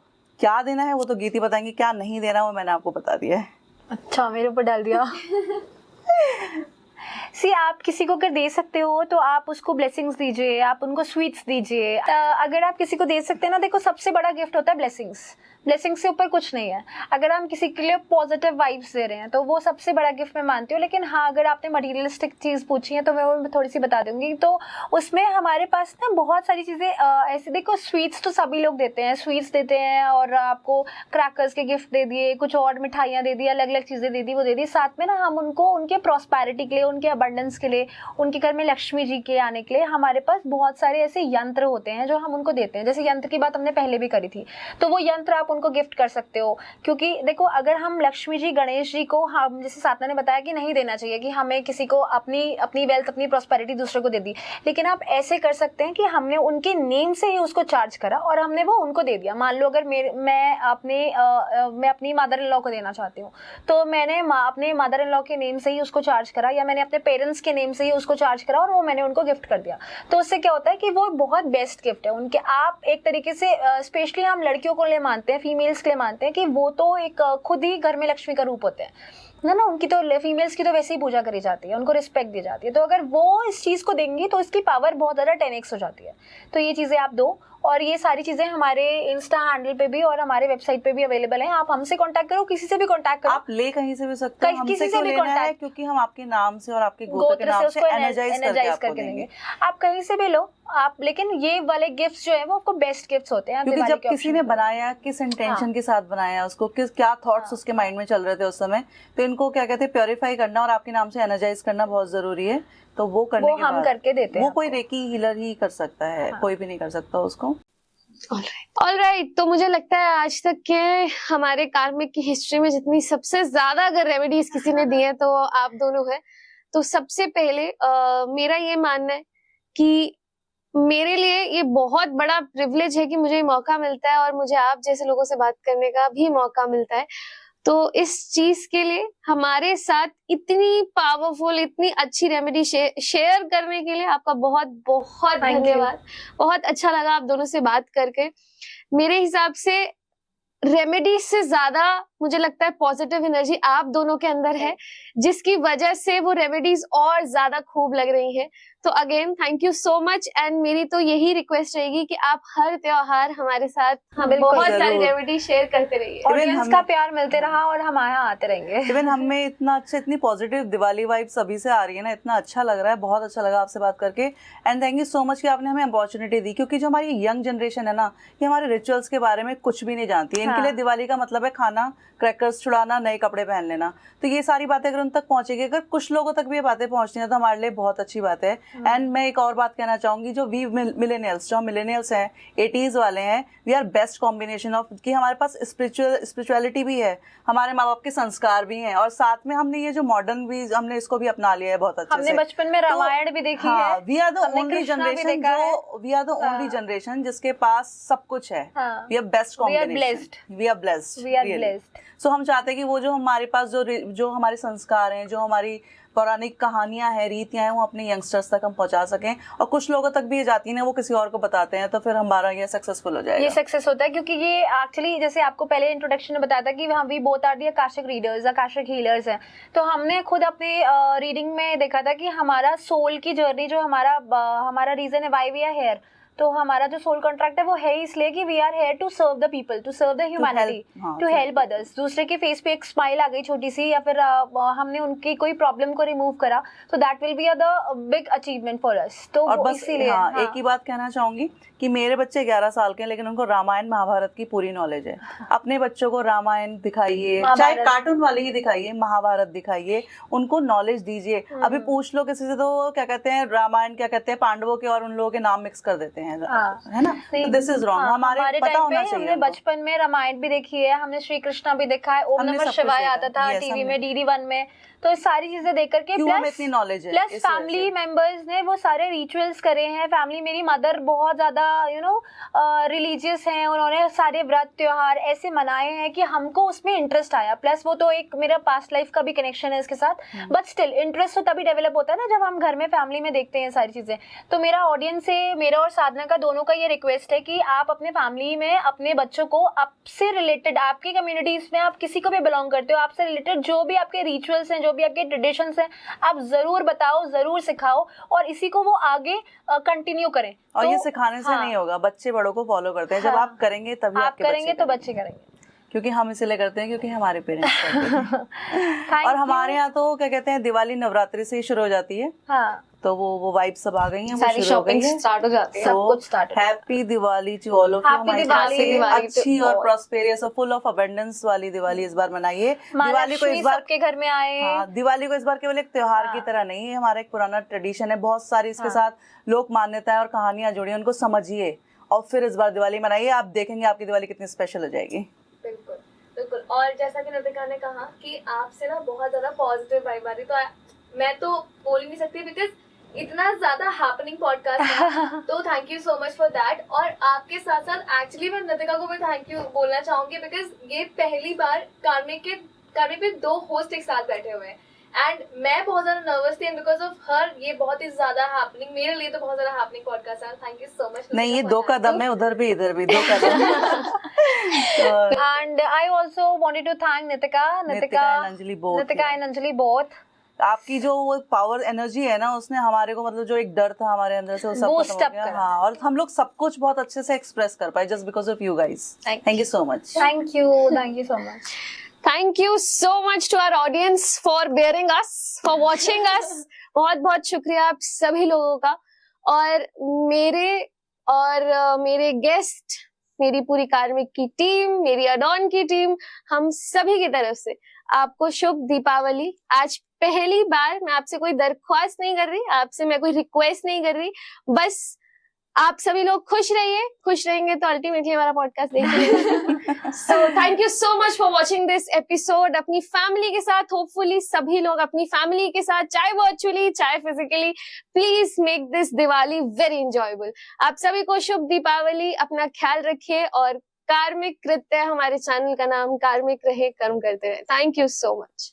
क्या देना है वो तो गीती बताएंगी, क्या नहीं देना वो मैंने आपको बता दिया है। अच्छा, मेरे ऊपर डाल दिया। सी, आप किसी को अगर दे सकते हो तो आप उसको ब्लेसिंग्स दीजिए, आप उनको स्वीट्स दीजिए। अगर आप किसी को दे सकते हैं ना, देखो सबसे बड़ा गिफ्ट होता है ब्लेसिंग्स। ब्लेसिंग्स से ऊपर कुछ नहीं है। अगर हम किसी के लिए पॉजिटिव वाइब्स दे रहे हैं तो वो सबसे बड़ा गिफ्ट मैं मानती हूँ। लेकिन हाँ, अगर आपने मटीरियलिस्टिक चीज़ पूछी है तो मैं वो थोड़ी सी बता दूंगी। तो उसमें हमारे पास ना बहुत सारी चीज़ें ऐसे, देखो स्वीट्स तो सभी लोग देते हैं, स्वीट्स देते हैं और आपको क्रैकर्स के गिफ्ट दे दिए, कुछ और मिठाइयाँ दे दी, अलग अलग चीज़ें दे दी, वो दे दी। साथ में ना हम उनको उनके प्रॉस्पेरिटी के लिए, उनके अबंडेंस के लिए, उनके घर में लक्ष्मी जी के आने के लिए हमारे पास बहुत सारे ऐसे यंत्र होते हैं जो हम उनको देते हैं। जैसे यंत्र की बात हमने पहले भी करी थी, तो वो यंत्र आप उनको गिफ्ट कर सकते हो। क्योंकि देखो, अगर हम लक्ष्मी जी, गणेश जी को, हम जैसे साधना ने बताया कि नहीं देना चाहिए कि हमें किसी को अपनी वेल्थ, अपनी प्रॉस्पेरिटी दूसरे को दे दी, लेकिन आप ऐसे कर सकते हैं कि हमने उनके नेम से ही उसको चार्ज करा और हमने वो उनको दे दिया। मान लो अगर मैं अपनी मदर इन लॉ को देना चाहती हूँ, तो मैंने अपने मदर इन लॉ के नेम से ही उसको चार्ज करा, या मैंने अपने पेरेंट्स के नेम से ही उसको चार्ज करा और वो मैंने उनको गिफ्ट कर दिया। तो उससे क्या होता है कि वो बहुत बेस्ट गिफ्ट है उनके। आप एक तरीके से स्पेशली हम लड़कियों को ले मानते हैं, फीमेल्स के लिए मानते हैं कि वो तो एक खुद ही घर में लक्ष्मी का रूप होते हैं ना। उनकी तो, फीमेल्स की तो वैसे ही पूजा करी जाती है, उनको रिस्पेक्ट दी जाती है। तो अगर वो इस चीज़ को देंगी तो इसकी पावर बहुत ज़्यादा 10x हो जाती है। तो ये चीज़ें आप दो, और ये सारी चीज़ें हमारे इंस्टा हैंडल पे भी और हमारे वेबसाइट पे भी अवेलेबल हैं। आप हमसे कांटेक्ट करो, किसी से भी कांटेक्ट करो, आप ले कहीं से भी सकते हो, किसी से भी कांटेक्ट, क्योंकि हम आपके नाम से और आपके गोत्र के नाम से एनर्जाइज करके देंगे। आप कहीं से भी लो आप, लेकिन ये वाले गिफ्ट्स जो है वो आपको बेस्ट गिफ्ट्स होते हैं। क्योंकि जब किसी ने बनाया, किस इंटेंशन के साथ बनाया, उसको क्या थॉट्स उसके माइंड में चल रहे थे उस समय, तो इनको क्या कहते हैं, प्योरीफाई करना और आपके नाम से एनर्जाइज करना बहुत जरूरी है। तो वो करने के बाद हम करके देते हैं। वो कोई रेकी हीलर ही कर सकता है, कोई भी नहीं कर सकता उसको। ऑलराइट, तो मुझे लगता है आज तक के हमारे कार्मिक की हिस्ट्री में जितनी सबसे ज्यादा अगर रेमेडीज किसी ने दी है तो आप दोनों है। तो सबसे पहले मेरा ये मानना है कि मेरे लिए ये बहुत बड़ा प्रिविलेज है कि मुझे ये मौका मिलता है और मुझे आप जैसे लोगों से बात करने का भी मौका मिलता है। तो इस चीज के लिए हमारे साथ इतनी पावरफुल, इतनी अच्छी रेमेडी शेयर करने के लिए आपका बहुत बहुत धन्यवाद। बहुत अच्छा लगा आप दोनों से बात करके। मेरे हिसाब से रेमेडी से ज्यादा मुझे लगता है पॉजिटिव एनर्जी आप दोनों के अंदर है, जिसकी वजह से वो रेमेडीज और ज्यादा खूब लग रही है। तो again thank you so much, and मेरी तो यही रिक्वेस्ट रहेगी कि आप हर त्योहार हमारे साथ बहुत सारी रेमेडी शेयर करते रहिए। ऑडियंस का प्यार मिलते रहा और हम यहाँ आते रहेंगे। इवन हमें इतना अच्छा, इतनी पॉजिटिव दिवाली वाइब सभी से आ रही है ना, इतना अच्छा लग रहा है, बहुत अच्छा लगा आपसे बात करके। And thank you so much कि आपने हमें अपॉर्चुनिटी दी, क्योंकि जो हमारी यंग जनरेशन है ना, ये हमारे रिचुअल्स के बारे में कुछ भी नहीं जानती है। इनके लिए दिवाली का मतलब है खाना, क्रैकर्स छुड़ाना, नए कपड़े पहन लेना। तो ये सारी बातें अगर उन तक पहुंचेगी, अगर कुछ लोगों तक भी ये बातें पहुंचनी है तो हमारे लिए बहुत अच्छी बात है। एंड मैं एक और बात कहना चाहूंगी, जो वी मिलेनियल्स, जो मिलेनियल्स हैं, 80s वाले हैं, we are best combination of, कि हमारे पास स्पिरिचुअलिटी भी है, हमारे माँ बाप के संस्कार भी हैं, और साथ में हमने ये जो मॉडर्न भी, हमने इसको भी अपना लिया है बहुत अच्छे से। हमने बचपन में रामायण भी देखी है। We are the only generation generation जिसके पास सब कुछ है। We are best combination, we are blessed. So हम चाहते हैं कि वो जो हमारे पास जो हमारे संस्कार हैं, जो हमारी पौराणिक कहानियां हैं, रीतियां हैं, वो अपने यंगस्टर्स तक हम पहुंचा सकें। और कुछ लोगों तक भी ये जाती है, वो किसी और को बताते हैं, तो फिर हमारा ये सक्सेसफुल हो जाएगा। ये सक्सेस होता है, क्योंकि ये एक्चुअली जैसे आपको पहले इंट्रोडक्शन में बताया था कि हम we both are the Akashic readers, Akashic healers हैं। तो हमने खुद अपने रीडिंग में देखा था कि हमारा सोल की जर्नी, जो हमारा रीजन है व्हाई वी आर हियर, तो हमारा जो सोल कॉन्ट्रैक्ट है वो है इसलिए कि we are here to serve the people, to serve the humanity, to help others. दूसरे के फेस पे एक स्माइल आ गई छोटी सी, या फिर हमने उनकी कोई प्रॉब्लम को रिमूव करा, तो that will be the big achievement for us. तो और बस इसीलिए एक ही बात कहना चाहूंगी कि मेरे बच्चे 11 साल के हैं, लेकिन उनको रामायण महाभारत की पूरी नॉलेज है। अपने बच्चों को रामायण दिखाइए, चाहे कार्टून वाले ही दिखाइए, महाभारत दिखाइए, उनको नॉलेज दीजिए। अभी पूछ लो किसी से तो क्या कहते हैं, रामायण क्या कहते हैं, पांडवों के और उन लोगों के नाम मिक्स कर देते हैं, है ना? This is wrong. हमारे पता होना चाहिए। हमने बचपन में रामायण भी देखी है, हमने श्री कृष्णा भी देखा है, ओम नमः शिवाय आता था टीवी में, DD1 में। तो सारी चीजें देख करके प्लस फैमिली मेंबर्स ने वो सारे रिचुअल्स करे हैं। फैमिली, मेरी मदर बहुत ज्यादा रिलीजियस हैं, उन्होंने सारे व्रत त्योहार ऐसे मनाए हैं कि हमको उसमें इंटरेस्ट आया। प्लस वो तो एक मेरा पास्ट लाइफ का भी कनेक्शन है इसके साथ, बट स्टिल इंटरेस्ट तो तभी डेवलप होता है ना जब हम घर में फैमिली में देखते हैं सारी चीजें। तो मेरा ऑडियंस से, मेरा और साधना का दोनों का ये रिक्वेस्ट है कि आप अपने फैमिली में अपने बच्चों को आपसे रिलेटेड, आपकी कम्युनिटीज में आप किसी को भी बिलोंग करते हो, आपसे रिलेटेड जो भी आपके रिचुअल्स हैं, जो भी आपके ट्रेडिशंस हैं, आप जरूर बताओ, जरूर सिखाओ, और इसी को वो आगे कंटिन्यू करें। और ये सिखाने से नहीं होगा, बच्चे बड़ों को फॉलो करते हैं। जब आप करेंगे तभी आप करेंगे तो बच्चे करेंगे, क्योंकि हम इसलिए करते हैं क्योंकि हमारे पेरेंट्स करते हैं। और हमारे यहाँ तो क्या कहते हैं, दिवाली नवरात्रि से ही शुरू हो जाती है। तो वो वाइब सब आ गई हैं, सारी शॉपिंग स्टार्ट हो जाती है, सब कुछ start. Happy Diwali to all of you. हमारी अच्छी और प्रॉस्पेरियस और फुल ऑफ अबंडेंस वाली दिवाली इस बार मनाइए। दिवाली को इस बार के घर में आए। दिवाली को इस बार केवल एक त्योहार की तरह नहीं है, हमारा एक पुराना ट्रेडिशन है, बहुत सारी इसके साथ लोक मान्यताएं और कहानियां जुड़ी हैं, उनको समझिए और फिर इस बार दिवाली मनाइए। आप देखेंगे आपकी दिवाली कितनी स्पेशल हो जाएगी। बिल्कुल बिल्कुल। और जैसा कि नितिका ने कहा कि आपसे ना बहुत ज्यादा पॉजिटिव वाइब आ रही, तो मैं तो बोल ही नहीं सकती बिकॉज इतना ज्यादा हैपनिंग पॉडकास्ट है। तो thank you so much for that. और आपके साथ साथ एक्चुअली मैं नितिका को भी थैंक यू बोलना चाहूंगी, बिकॉज ये पहली बार कार्मिक पे 2 होस्ट एक साथ बैठे हुए हैं, एंड मैं बहुत ज्यादा नर्वस थी, एंड बिकॉज ऑफ हर ये बहुत ही ज्यादा हैपनिंग, मेरे लिए तो बहुत ज्यादा हैपनिंग पॉडकास्ट है। Thank you so much. नहीं, ये 2 कदम है, उधर भी इधर भी 2 कदम। And I also wanted to thank Nitika and Anjali both. आपकी जो वो पावर एनर्जी है ना, उसने हमारे को, मतलब जो एक डर था हमारे अंदर से, वो सब खत्म हो गया। हाँ, और हम लोग सब कुछ बहुत अच्छे से एक्सप्रेस कर पाए just because of you guys. Thank you so much. Thank you so much. Thank you so much to our audience for bearing us, for watching us. बहुत बहुत शुक्रिया आप सभी लोगों का। और मेरे गेस्ट, मेरी पूरी कार्मिक की टीम, मेरी अडॉन की टीम, हम सभी की तरफ से आपको शुभ दीपावली। आज पहली बार मैं आपसे कोई दरख्वास्त नहीं कर रही, आपसे मैं कोई रिक्वेस्ट नहीं कर रही, बस आप सभी लोग खुश रहिए। खुश रहेंगे तो अल्टीमेटली हमारा पॉडकास्ट देखिए। So thank you so much for watching this episode. अपनी फैमिली के साथ, होपफुली सभी लोग अपनी फैमिली के साथ, चाहे वर्चुअली चाहे physically, please make this Diwali very enjoyable. आप सभी को शुभ दीपावली। अपना ख्याल रखिए और कार्मिक कृत्य, हमारे चैनल का नाम कार्मिक रहे, कर्म करते रहे। Thank you so much.